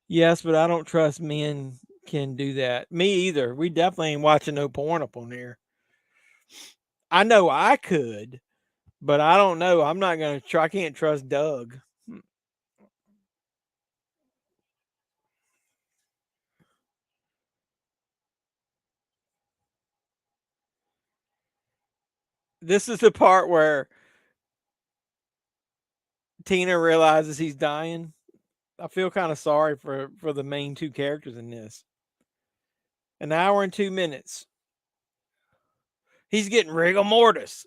Yes, but I don't trust men can do that. Me either. We definitely ain't watching no porn up on there. I know I could, but I don't know. I'm not gonna try. I can't trust Doug. This is the part where Tina realizes he's dying. I feel kind of sorry for the main two characters in this. An hour and 2 minutes. He's getting rigor mortis.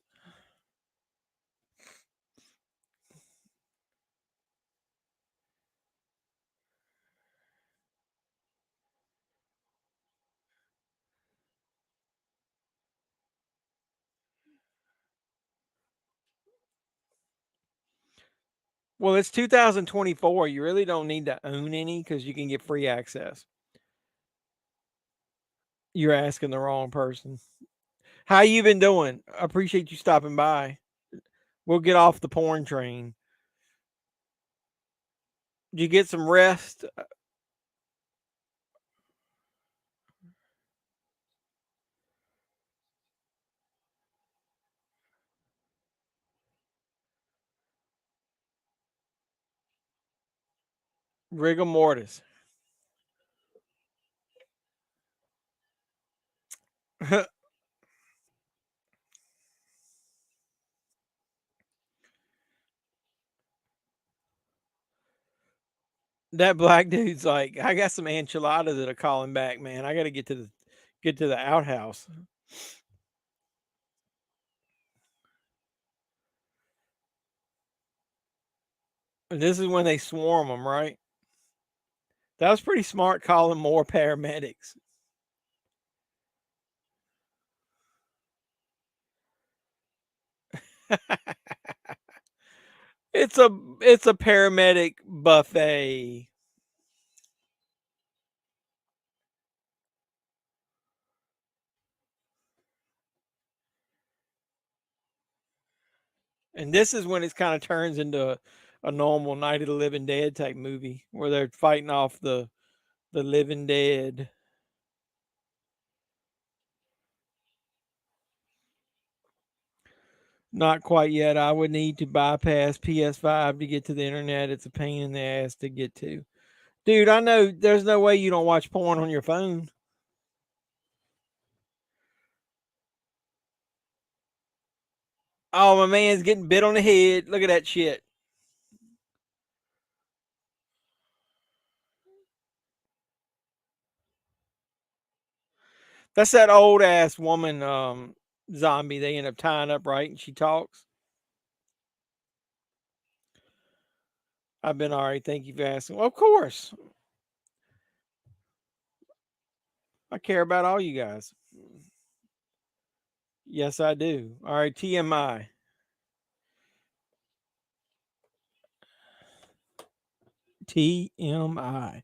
Well, it's 2024. You really don't need to own any because you can get free access. You're asking the wrong person. How you been doing? I appreciate you stopping by. We'll get off the porn train. Did you get some rest? Rigor mortis. That black dude's like, I got some enchiladas that are calling back, man. I got to get to the outhouse. And this is when they swarm them, right? That was pretty smart calling more paramedics. It's a paramedic buffet. And this is when it kind of turns into a normal Night of the Living Dead type movie where they're fighting off the living dead. Not quite yet. I would need to bypass PS5 to get to the internet. It's a pain in the ass to get to. Dude, I know there's no way you don't watch porn on your phone. Oh, my man's getting bit on the head. Look at that shit. That's that old ass woman zombie they end up tying up, right? And she talks. I've been all right. Thank you for asking. Well, of course. I care about all you guys. Yes, I do. All right, TMI. TMI.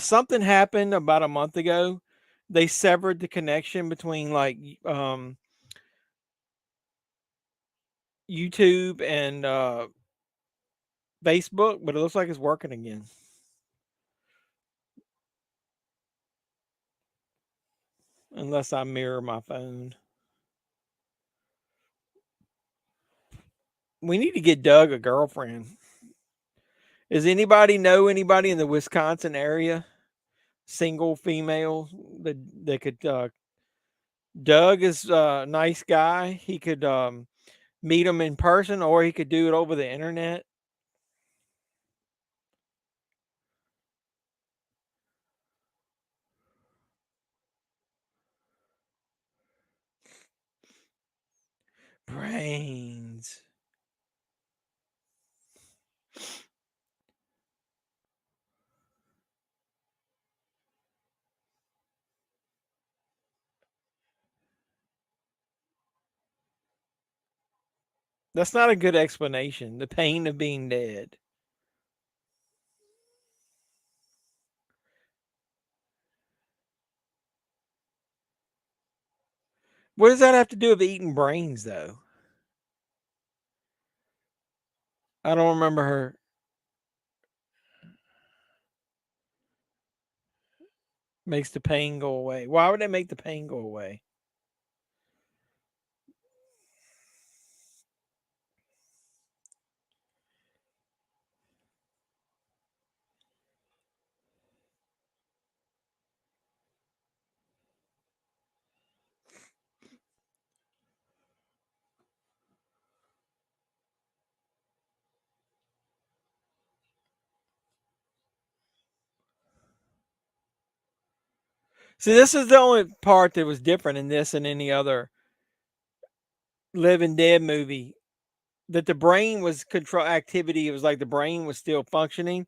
Something happened about a month ago. They severed the connection between YouTube and Facebook, but it looks like it's working again. Unless I mirror my phone. We need to get Doug a girlfriend. Does anybody know anybody in the Wisconsin area? Single female that could Doug is a nice guy. He could meet him in person or he could do it over the internet. Brains. That's not a good explanation. The pain of being dead. What does that have to do with eating brains, though? I don't remember her. Makes the pain go away. Why would that make the pain go away? See, this is the only part that was different in this and any other Living Dead movie. That the brain was control activity. It was like the brain was still functioning,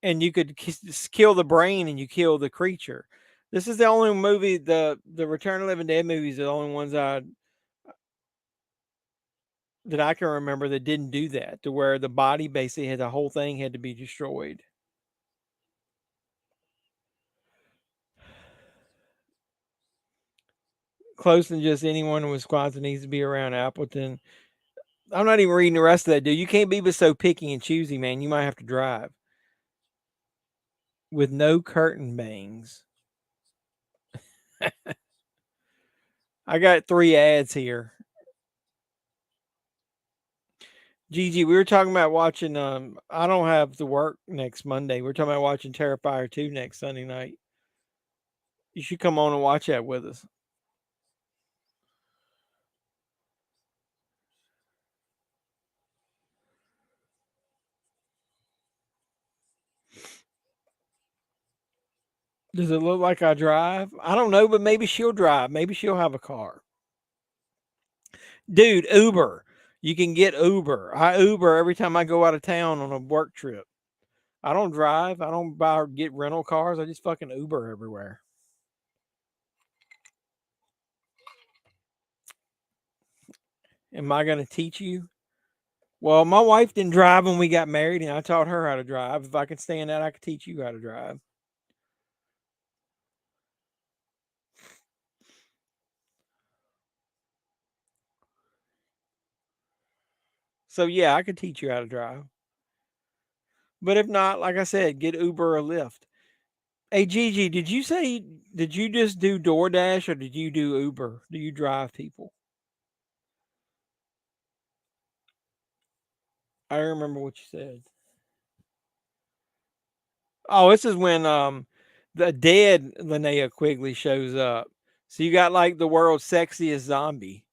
and you could kill the brain and you kill the creature. This is the only movie. The Return of the Living Dead movies are the only ones that I can remember that didn't do that. To where the body basically had the whole thing had to be destroyed. Close than just anyone in Wisconsin needs to be around Appleton. I'm not even reading the rest of that, dude. You can't be so picky and choosy, man. You might have to drive with no curtain bangs. I got 3 ads here. Gigi, we were talking about watching. I don't have to work next Monday. We're talking about watching Terrifier 2 next Sunday night. You should come on and watch that with us. Does it look like I drive? I don't know, but maybe she'll drive. Maybe she'll have a car. Dude, Uber. You can get Uber. I Uber every time I go out of town on a work trip. I don't drive. I don't buy or get rental cars. I just fucking Uber everywhere. Am I going to teach you? Well, my wife didn't drive when we got married, and I taught her how to drive. If I can stand that, I could teach you how to drive. So yeah, I could teach you how to drive. But if not, like I said, get Uber or Lyft. Hey Gigi, did you just do DoorDash or did you do Uber? Do you drive people? I remember what you said. Oh, this is when the dead Linnea Quigley shows up. So you got like the world's sexiest zombie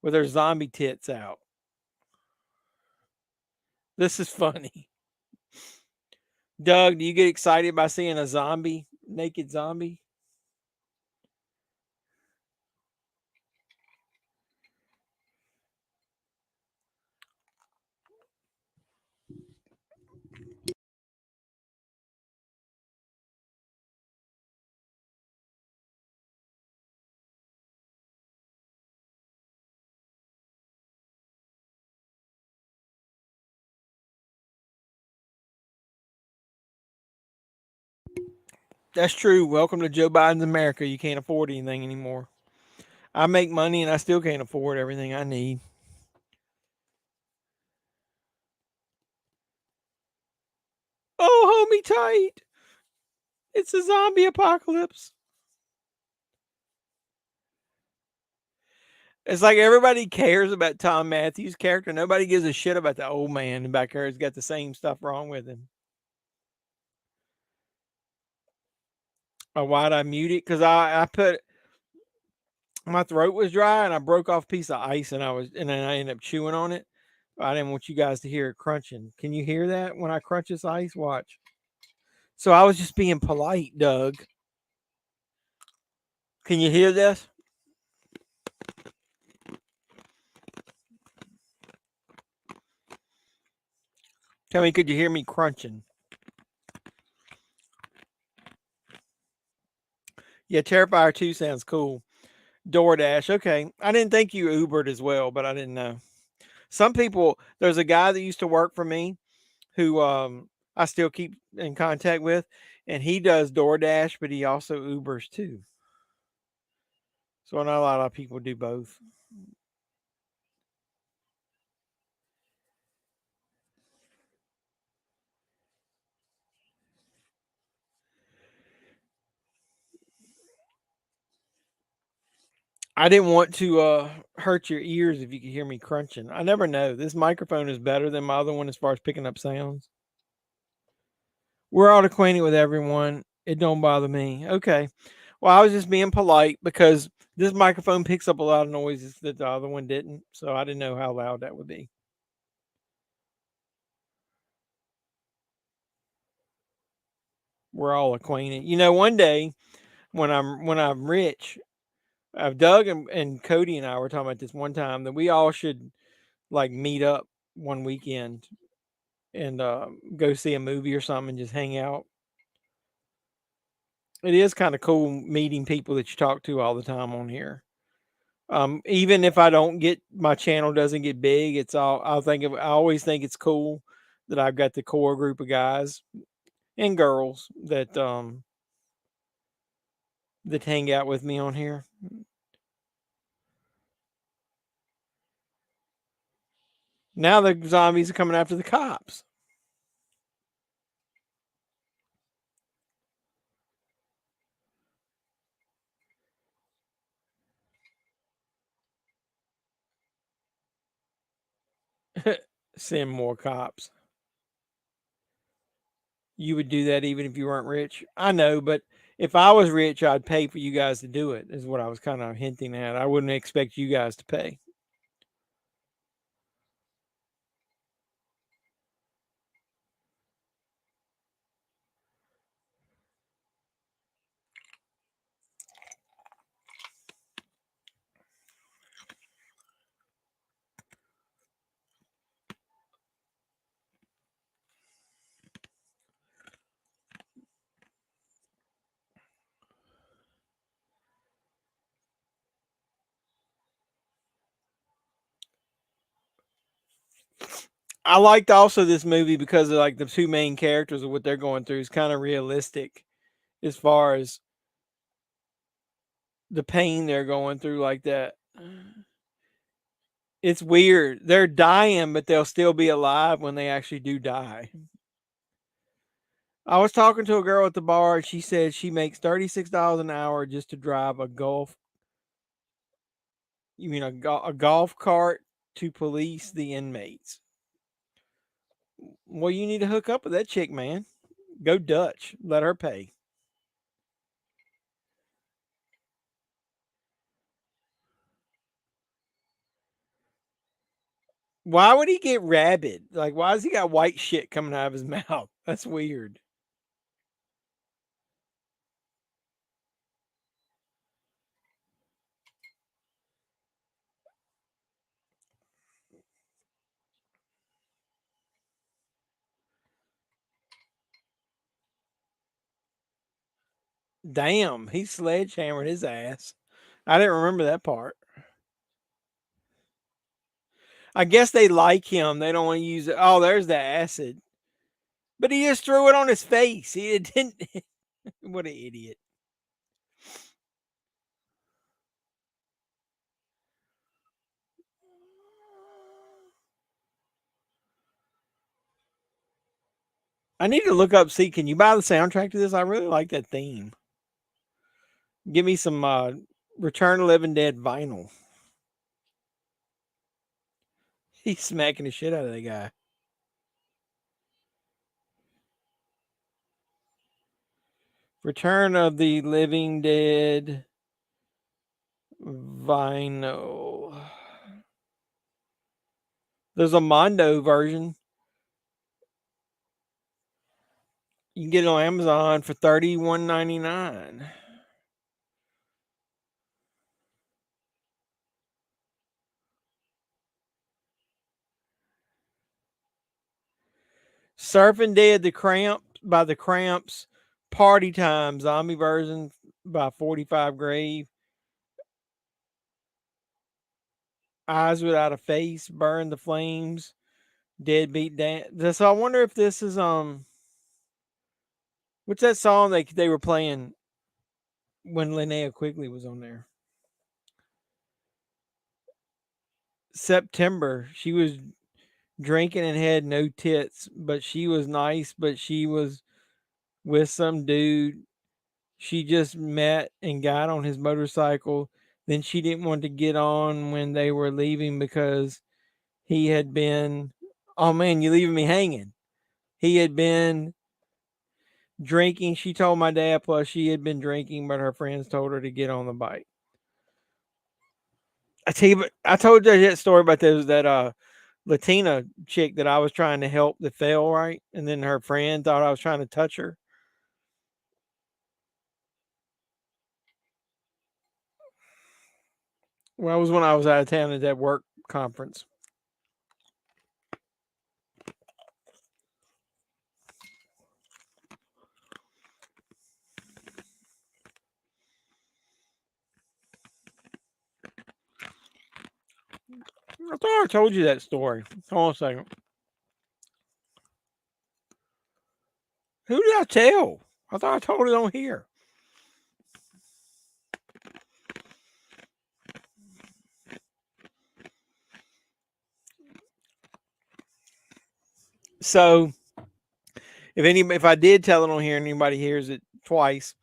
with her zombie tits out. This is funny. Doug, do you get excited by seeing a zombie, naked zombie? That's true. Welcome to Joe Biden's America. You can't afford anything anymore. I make money and I still can't afford everything I need. Oh, hold me tight. It's a zombie apocalypse. It's like everybody cares about Tom Matthews' character. Nobody gives a shit about the old man in back there who's got the same stuff wrong with him. Oh, why'd I mute it? Because I put my throat was dry and I broke off a piece of ice and then I ended up chewing on it. I didn't want you guys to hear it crunching. Can you hear that when I crunch this ice? Watch. So I was just being polite, Doug. Can you hear this? Tell me, could you hear me crunching? Yeah, Terrifier 2 sounds cool. DoorDash. Okay. I didn't think you Ubered as well, but I didn't know. Some people, there's a guy that used to work for me who I still keep in contact with, and he does DoorDash, but he also Ubers too. So I know a lot of people do both. I didn't want to hurt your ears if you could hear me crunching. I never know. This microphone is better than my other one as far as picking up sounds. We're all acquainted with everyone. It don't bother me. Okay. Well, I was just being polite because this microphone picks up a lot of noises that the other one didn't. So I didn't know how loud that would be. We're all acquainted. You know, one day when I'm rich, Doug and Cody and I were talking about this one time that we all should like meet up one weekend and go see a movie or something and just hang out. It is kind of cool meeting people that you talk to all the time on here. Even if I don't get my channel doesn't get big, it's all I always think it's cool that I've got the core group of guys and girls that hang out with me on here. Now the zombies are coming after the cops. send more cops. You would do that even if you weren't rich. I know, but if I was rich, I'd pay for you guys to do it, is what I was kind of hinting at. I wouldn't expect you guys to pay. I liked also this movie because of like the two main characters of what they're going through is kind of realistic as far as the pain they're going through like that. It's weird. They're dying, but they'll still be alive when they actually do die. I was talking to a girl at the bar and she said she makes $36 an hour just to drive a golf. You mean a golf cart to police the inmates? Well, you need to hook up with that chick, man. Go Dutch. Let her pay. Why would he get rabid? Like, why has he got white shit coming out of his mouth? That's weird. Damn, he sledgehammered his ass. I didn't remember that part. I guess they like him. They don't want to use it. Oh, there's the acid. But he just threw it on his face. He didn't. What an idiot. I need to look up, see, can you buy the soundtrack to this? I really like that theme. Give me some Return of the Living Dead vinyl. He's smacking the shit out of that guy. Return of the Living Dead vinyl. There's a Mondo version. You can get it on Amazon for $31.99. Surfing Dead by the Cramps. Party Time zombie version by 45 Grave. Eyes Without a Face, Burn the Flames, Deadbeat Dance. So I wonder if this is what's that song they were playing when Linnea Quigley was on there? September. She was drinking and had no tits, but she was nice, but she was with some dude she just met and got on his motorcycle. Then she didn't want to get on when they were leaving because he had been, oh man, you leaving me hanging. He had been drinking. She told my dad, plus she had been drinking, but her friends told her to get on the bike. I tell you, but I told you that story about that Latina chick that I was trying to help that fell, right? And then her friend thought I was trying to touch her. Well, it was when I was out of town at that work conference. I thought I told you that story. Hold on a second. Who did I tell? I thought I told it on here. So, if I did tell it on here and anybody hears it twice,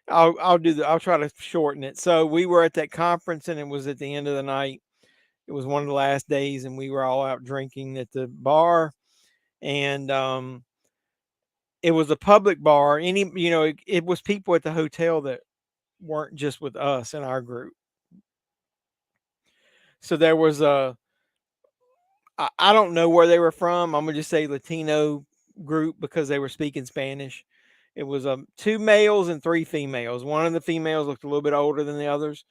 I'll try to shorten it. So we were at that conference and it was at the end of the night. It was one of the last days, and we were all out drinking at the bar. And it was a public bar. It was people at the hotel that weren't just with us in our group. So there was I don't know where they were from. I'm gonna just say Latino group because they were speaking Spanish. It was two males and three females. One of the females looked a little bit older than the others.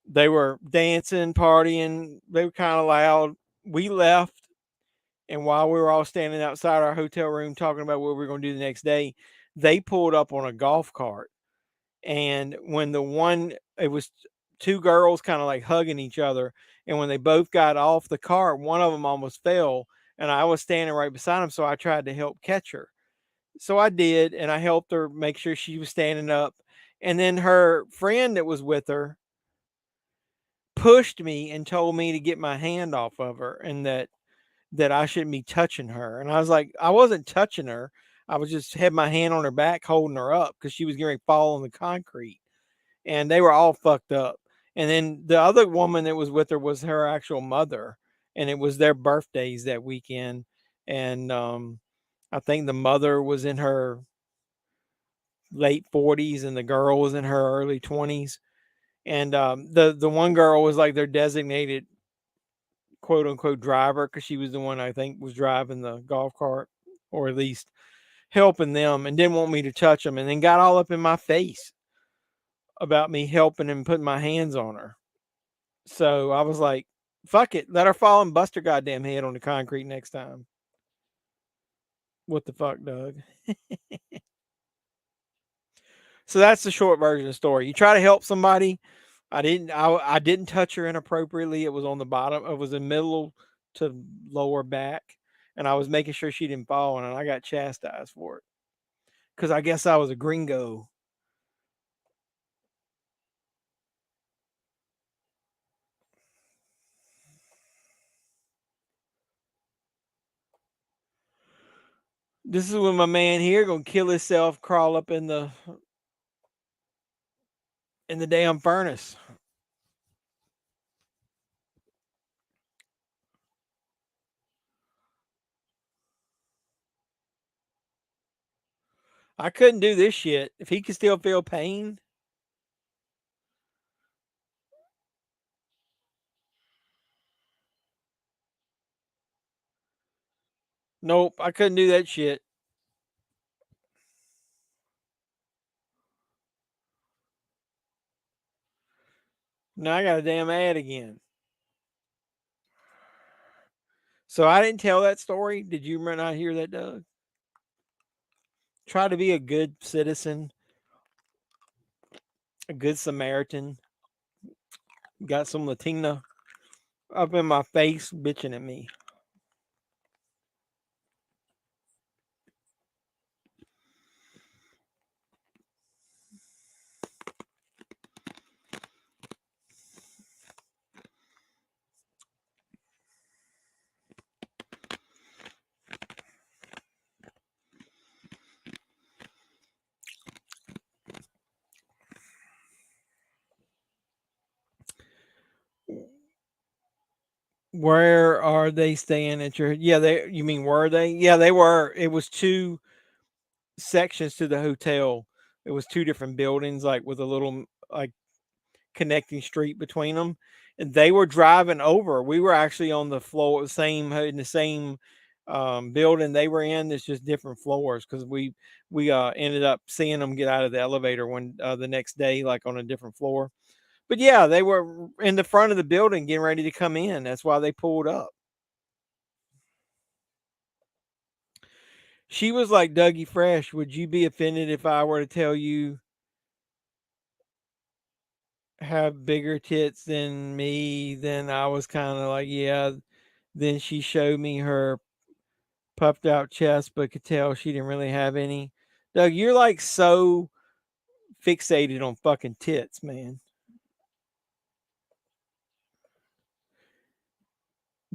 They were dancing, partying. They were kind of loud. We left, and while we were all standing outside our hotel room talking about what we were going to do the next day, they pulled up on a golf cart. And when it was two girls kind of like hugging each other. And when they both got off the cart, one of them almost fell. And I was standing right beside him. So I tried to help catch her. So I did. And I helped her make sure she was standing up. And then her friend that was with her pushed me and told me to get my hand off of her and that I shouldn't be touching her. And I was like, I wasn't touching her. I was just had my hand on her back holding her up because she was going to fall on the concrete. And they were all fucked up. And then the other woman that was with her was her actual mother, and it was their birthdays that weekend. And I think the mother was in her late 40s, and the girl was in her early 20s. And the one girl was like their designated quote unquote driver because she was the one I think was driving the golf cart, or at least helping them, and didn't want me to touch them, and then got all up in my face about me helping and putting my hands on her. So I was like, fuck it, let her fall and bust her goddamn head on the concrete next time. What the fuck, Doug? So that's the short version of the story. You try to help somebody. I didn't touch her inappropriately. It was on the bottom. It was in middle to lower back. And I was making sure she didn't fall, and I got chastised for it. Because I guess I was a gringo. This is when my man here gonna kill himself, crawl up in the damn furnace. I couldn't do this shit. If he could still feel pain. Nope, I couldn't do that shit. Now I got a damn ad again. So I didn't tell that story. Did you not hear that, Doug? Try to be a good citizen, a good Samaritan. Got some Latina up in my face bitching at me. Where are they staying at your? Yeah, you mean were they? Yeah, they were. It was two sections to the hotel. It was two different buildings, like with a little like connecting street between them. And they were driving over. We were actually on the floor, same in the same building they were in. It's just different floors because we ended up seeing them get out of the elevator when the next day, like on a different floor. But yeah, they were in the front of the building getting ready to come in. That's why they pulled up. She was like, Dougie Fresh, would you be offended if I were to tell you have bigger tits than me? Then I was kind of like, yeah. Then she showed me her puffed out chest, but could tell she didn't really have any. Doug, you're like so fixated on fucking tits, man.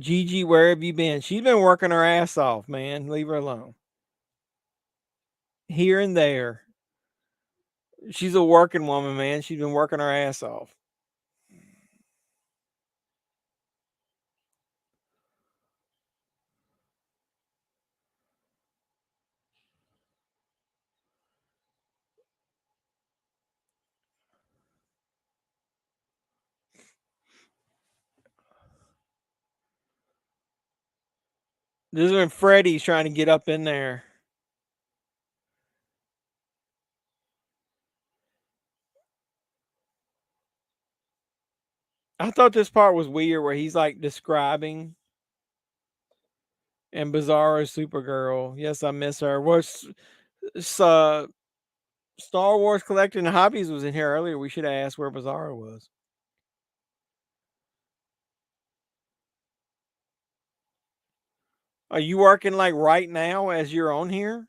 Gigi, where have you been? She's been working her ass off, man. Leave her alone. Here and there. She's a working woman, man. She's been working her ass off. This is when Freddy's trying to get up in there. I thought this part was weird where he's like describing and Bizarro Supergirl. Yes, I miss her. What's Star Wars collecting hobbies was in here earlier. We should have asked where Bizarro was. Are you working like right now as you're on here?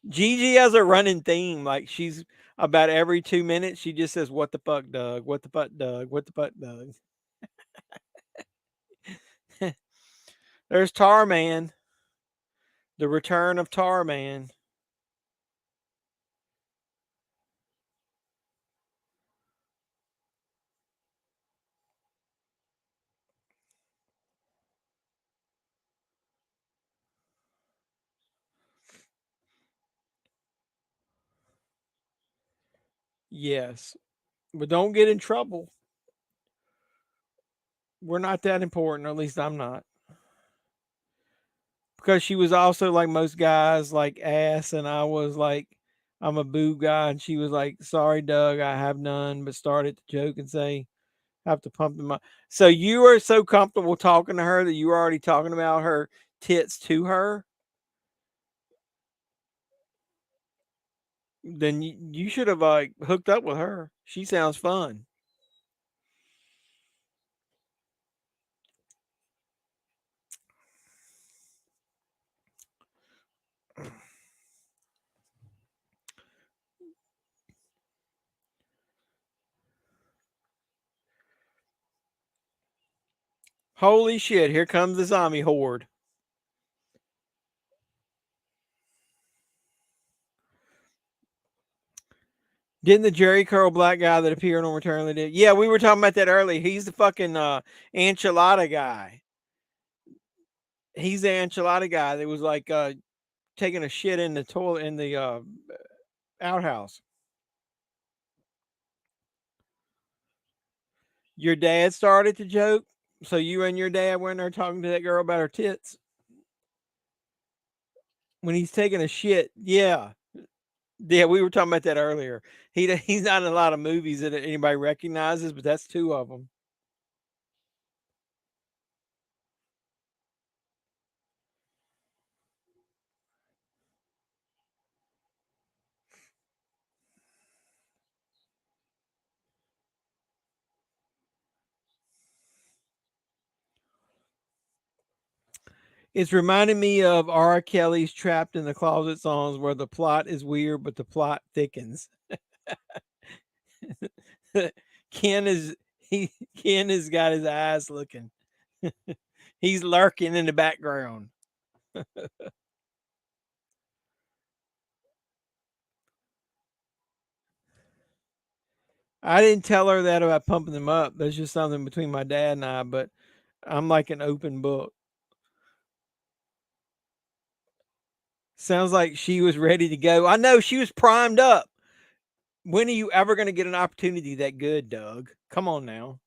Gigi has a running theme. Like she's about every 2 minutes, she just says, "What the fuck, Doug? What the fuck, Doug? What the fuck, Doug?" There's Tarman, the return of Tarman. Yes, but don't get in trouble. We're not that important, or at least I'm not. Because she was also like most guys, like ass, and I was like, I'm a boob guy, and she was like, "Sorry, Doug, I have none," but started to joke and say, "Have to pump them up." So you are so comfortable talking to her that you were already talking about her tits to her. Then you should have like hooked up with her. She sounds fun. Holy shit! Here comes the zombie horde. Didn't the Jerry Curl black guy that appeared on Return of the Dead? Yeah, we were talking about that earlier. He's the fucking enchilada guy. He's the enchilada guy that was like taking a shit in the toilet in the outhouse. Your dad started to joke, so you and your dad went there talking to that girl about her tits when he's taking a shit. Yeah, yeah, we were talking about that earlier. He's not in a lot of movies that anybody recognizes, but that's two of them. It's reminding me of R. Kelly's "Trapped in the Closet" songs, where the plot is weird, but the plot thickens. Ken is Ken has got his eyes looking. He's lurking in the background. I didn't tell her that about pumping them up. That's just something between my dad and I, but I'm like an open book. Sounds like she was ready to go. I know she was primed up. When are you ever going to get an opportunity that good, Doug? Come on now.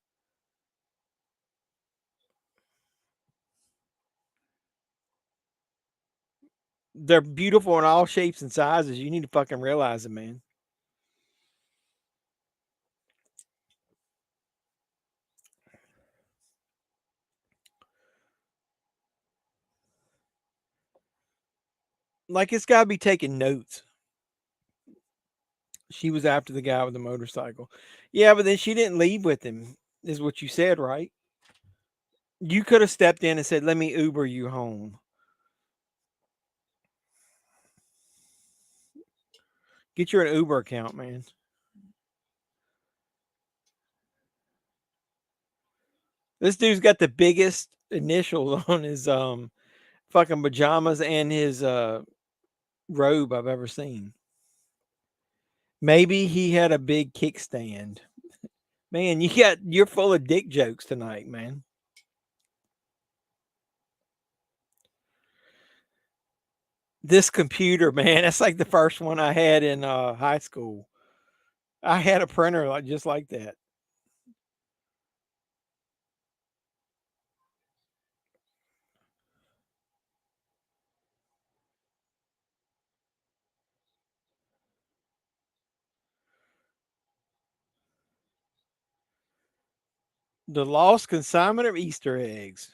They're beautiful in all shapes and sizes. You need to fucking realize it, man. Like it's got to be taking notes. She was after the guy with the motorcycle. Yeah, but then she didn't leave with him, is what you said, right? You could have stepped in and said, "Let me Uber you home." Get your an Uber account, man. This dude's got the biggest initials on his fucking pajamas and his robe I've ever seen. Maybe he had a big kickstand. Man, you're full of dick jokes tonight, man. This computer, man, that's like the first one I had in high school. I had a printer like just like that. The lost consignment of Easter eggs.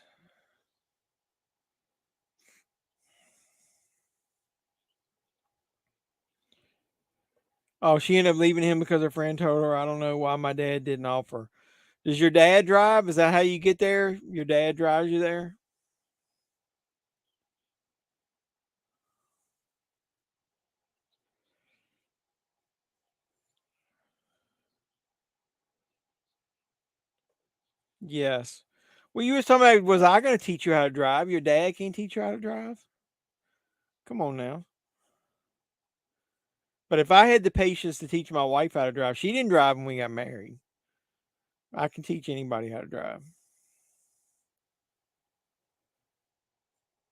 Oh, she ended up leaving him because her friend told her, I don't know why my dad didn't offer. Does your dad drive? Is that how you get there? Your dad drives you there? Yes. Well, you was talking about, was I going to teach you how to drive? Your dad can't teach you how to drive? Come on now. But if I had the patience to teach my wife how to drive, she didn't drive when we got married. I can teach anybody how to drive.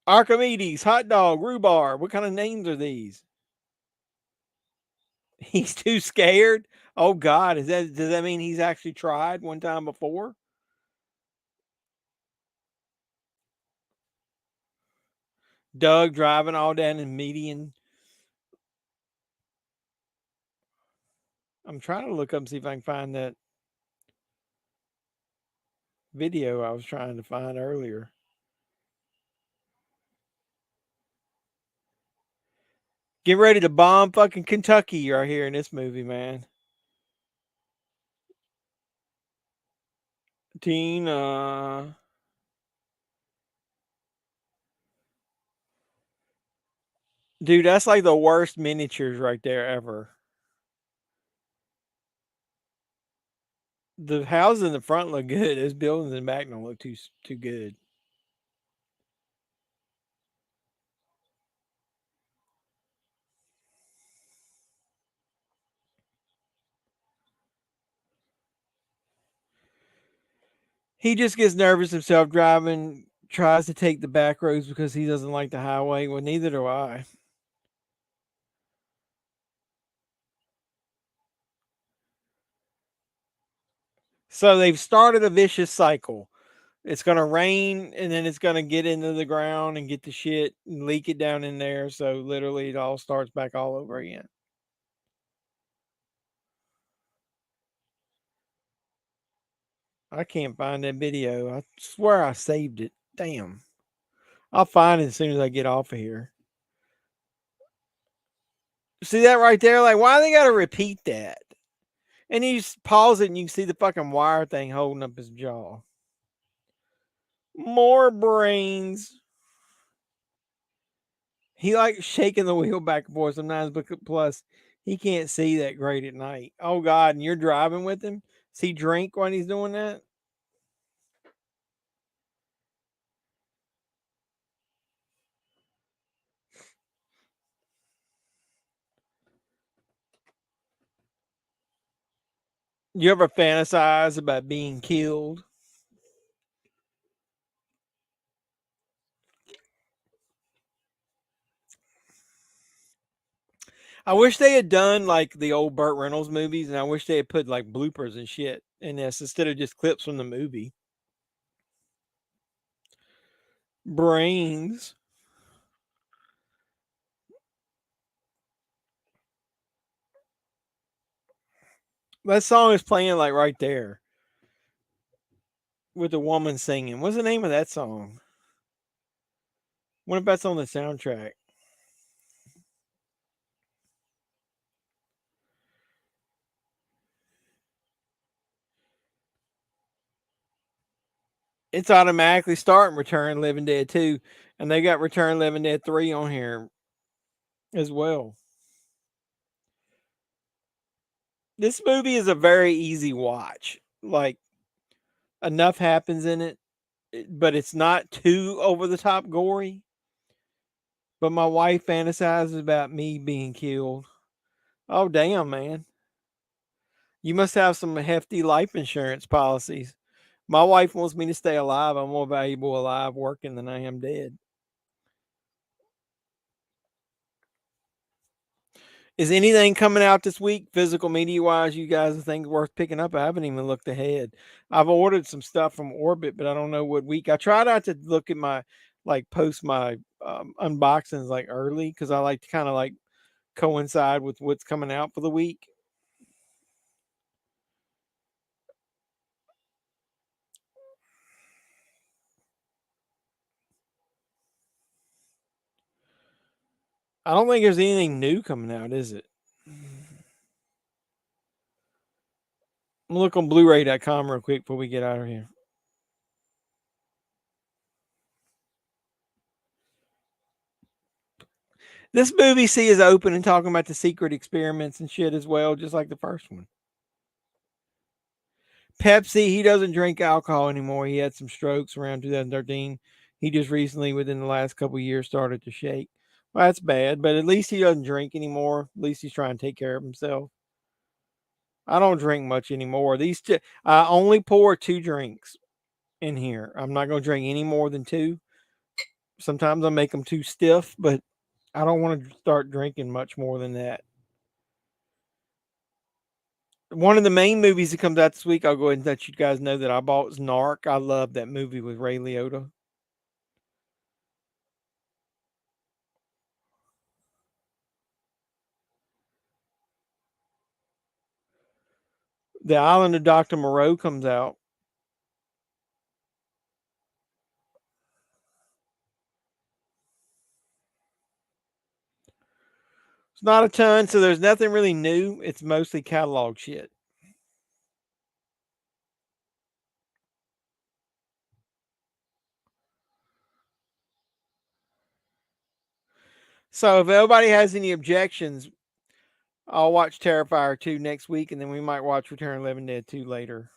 Archimedes, hot dog, rhubarb. What kind of names are these? He's too scared. Oh God, does that mean he's actually tried one time before? Doug driving all down in median. I'm trying to look up and see if I can find that video I was trying to find earlier. Get ready to bomb fucking Kentucky right here in this movie, man. Tina. Dude, that's like the worst miniatures right there ever. The houses in the front look good. Those buildings in the back don't look too good. He just gets nervous himself driving, tries to take the back roads because he doesn't like the highway. Well, neither do I. So they've started a vicious cycle. It's gonna rain and then it's gonna get into the ground and get the shit and leak it down in there. So literally it all starts back all over again. I can't find that video. I swear I saved it. Damn. I'll find it as soon as I get off of here. See that right there? Like, why they gotta repeat that? And you just pause it and you can see the fucking wire thing holding up his jaw. More brains. He like shaking the wheel back and forth sometimes, but plus he can't see that great at night. Oh God, and you're driving with him? Does he drink when he's doing that? You ever fantasize about being killed? I wish they had done like the old Burt Reynolds movies, and I wish they had put like bloopers and shit in this instead of just clips from the movie. Brains. That song is playing like right there with the woman singing. What's the name of that song? What if that's on the soundtrack? It's automatically starting Return Living Dead 2, and they got Return Living Dead 3 on here as well. This movie is a very easy watch. Like, enough happens in it, but it's not too over the top gory. But my wife fantasizes about me being killed. Oh, damn, man. You must have some hefty life insurance policies. My wife wants me to stay alive. I'm more valuable alive working than I am dead. Is anything coming out this week, physical media wise, you guys think worth picking up? I haven't even looked ahead. I've ordered some stuff from Orbit, but I don't know what week. I try not to look at my, like, post my unboxings like early because I like to kind of like coincide with what's coming out for the week. I don't think there's anything new coming out, is it? I'm gonna look on Blu-ray.com real quick before we get out of here. This movie, see, is open and talking about the secret experiments and shit as well, just like the first one. Pepsi, he doesn't drink alcohol anymore. He had some strokes around 2013. He just recently, within the last couple of years, started to shake. Well, that's bad, but at least he doesn't drink anymore. At least he's trying to take care of himself. I don't drink much anymore. I only pour 2 drinks in here. I'm not going to drink any more than 2. Sometimes I make them too stiff, but I don't want to start drinking much more than that. One of the main movies that comes out this week, I'll go ahead and let you guys know that I bought is Narc. I love that movie with Ray Liotta. The Island of Dr. Moreau comes out. It's not a ton, so there's nothing really new. It's mostly catalog shit. So if everybody has any objections, I'll watch Terrifier 2 next week, and then we might watch Return of the Living Dead 2 later.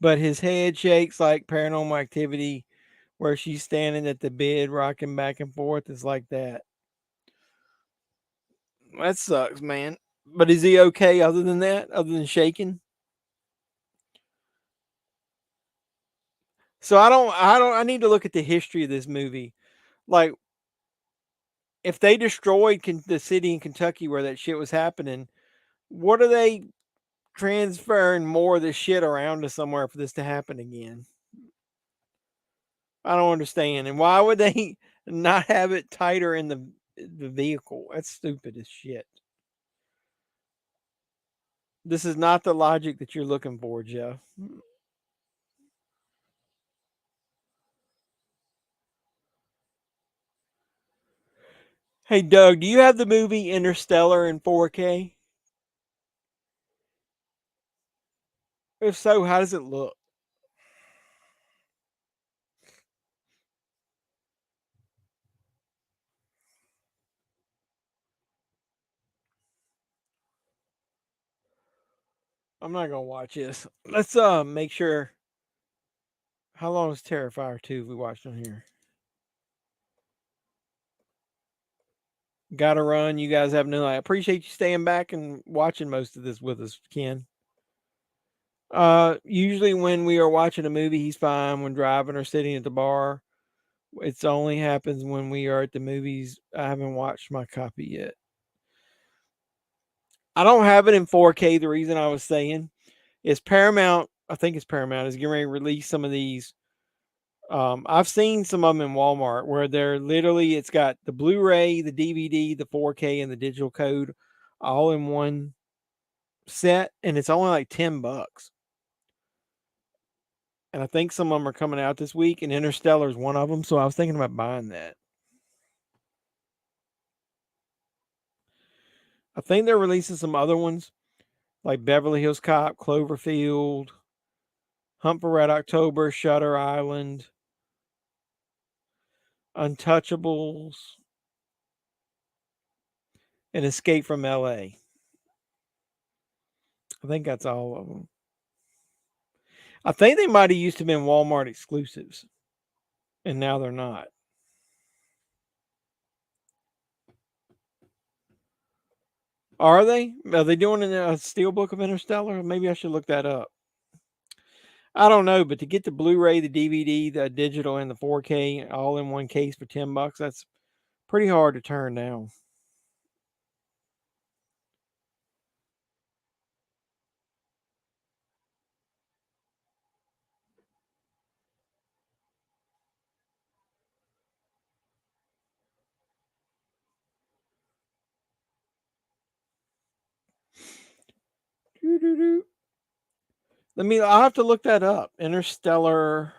But his head shakes like Paranormal Activity, where she's standing at the bed rocking back and forth. It's like that. That sucks, man. But is he okay other than that? Other than shaking? So I need to look at the history of this movie. Like, if they destroyed the city in Kentucky where that shit was happening, what are they transferring more of this shit around to somewhere for this to happen again? I don't understand. And why would they not have it tighter in the vehicle? That's stupid as shit. This is not the logic that you're looking for, Jeff. Hey, Doug, do you have the movie Interstellar in 4K? If so, how does it look? I'm not gonna watch this. Let's make sure. How long is Terrifier 2 we watched on here? Gotta run. You guys have no. I appreciate you staying back and watching most of this with us, Ken. Usually when we are watching a movie, he's fine. When driving or sitting at the bar, it's only happens when we are at the movies. I haven't watched my copy yet. I don't have it in 4K. The reason I was saying is Paramount. I think it's Paramount is getting ready to release some of these. I've seen some of them in Walmart where they're literally, it's got the Blu-ray, the DVD, the 4K, and the digital code all in one set, and it's only like $10. And I think some of them are coming out this week, and Interstellar is one of them. So I was thinking about buying that. I think they're releasing some other ones like Beverly Hills Cop, Cloverfield, Hunt for Red October, Shutter Island, Untouchables, and Escape from LA. I think that's all of them. I think they might have used to been Walmart exclusives, and now they're not. Are they? Are they doing a steelbook of Interstellar? Maybe I should look that up. I don't know, but to get the Blu-ray, the DVD, the digital, and the 4K all in one case for $10, that's pretty hard to turn down. I'll have to look that up. Interstellar.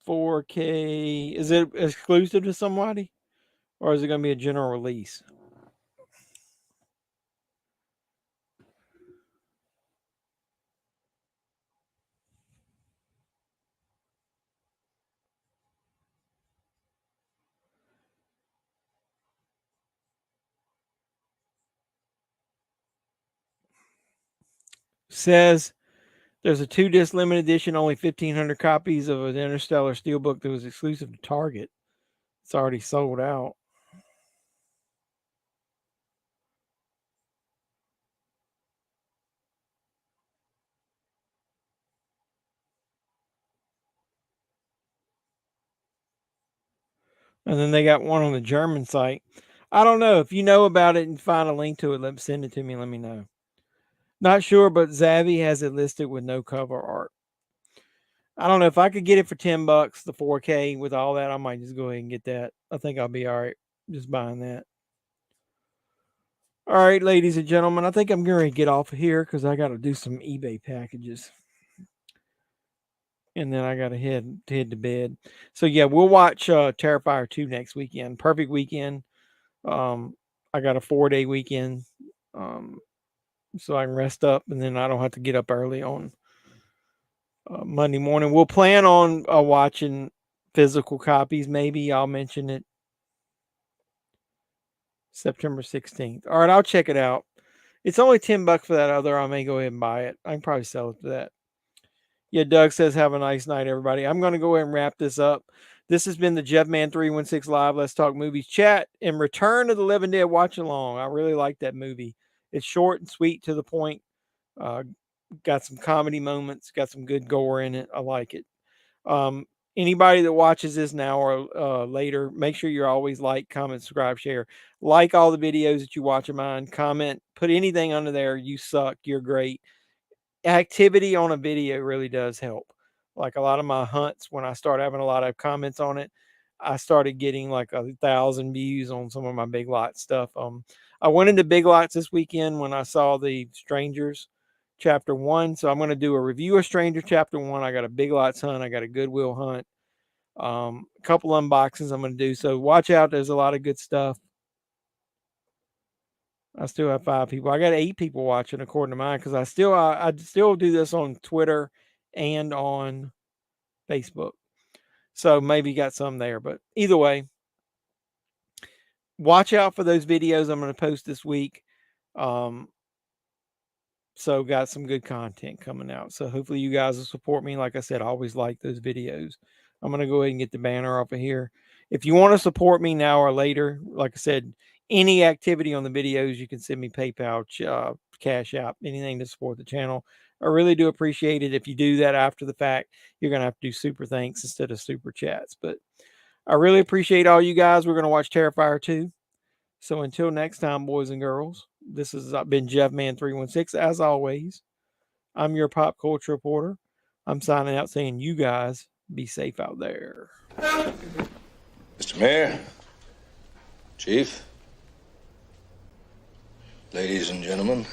$4K. Is it exclusive to somebody? Or is it going to be a general release? Says there's a 2-disc limited edition, only 1,500 copies of an Interstellar Steelbook that was exclusive to Target. It's already sold out. And then they got one on the German site. I don't know. If you know about it and find a link to it, send it to me and let me know. Not sure, but Zavvi has it listed with no cover art. I don't know if I could get it for $10, the 4K with all that. I might just go ahead and get that. I think I'll be all right just buying that. All right, ladies and gentlemen, I think I'm going to get off of here because I got to do some eBay packages. And then I got to head to bed. So, yeah, we'll watch Terrifier 2 next weekend. Perfect weekend. I got a 4-day weekend. So I can rest up and then I don't have to get up early on Monday morning. We'll plan on watching physical copies. Maybe I'll mention it September 16th. All right, I'll check it out. It's only $10 for that other. I may go ahead and buy it. I can probably sell it for that. Yeah, Doug says, have a nice night, everybody. I'm going to go ahead and wrap this up. This has been the JEFFMAN316 Live Let's Talk Movies chat and Return of the Living Dead watch along. I really like that movie. It's short and sweet, to the point. Got some comedy moments, got some good gore in it. I like it. Anybody that watches this now or later, make sure you're always like, comment, subscribe, share. Like all the videos that you watch of mine. Comment, put anything under there. You suck. You're great. Activity on a video really does help. Like a lot of my hunts, when I start having a lot of comments on it, I started getting like 1,000 views on some of my Big Lots stuff. I went into Big Lots this weekend when I saw the Strangers Chapter 1. So I'm going to do a review of Stranger Chapter 1. I got a Big Lots hunt. I got a Goodwill hunt. A couple unboxings I'm going to do. So watch out. There's a lot of good stuff. I still have 5 people. I got 8 people watching according to mine, because I still do this on Twitter and on Facebook. So maybe got some there. But either way, watch out for those videos I'm going to post this week. So got some good content coming out. So hopefully you guys will support me. Like I said, I always like those videos. I'm going to go ahead and get the banner off of here. If you want to support me now or later, like I said, any activity on the videos, you can send me PayPal, Cash App, anything to support the channel. I really do appreciate it. If you do that after the fact, you're going to have to do super thanks instead of super chats. But I really appreciate all you guys. We're going to watch Terrifier 2. So until next time, boys and girls, this has been JEFFMAN316. As always, I'm your pop culture reporter. I'm signing out saying you guys be safe out there. Mr. Mayor, Chief, ladies and gentlemen,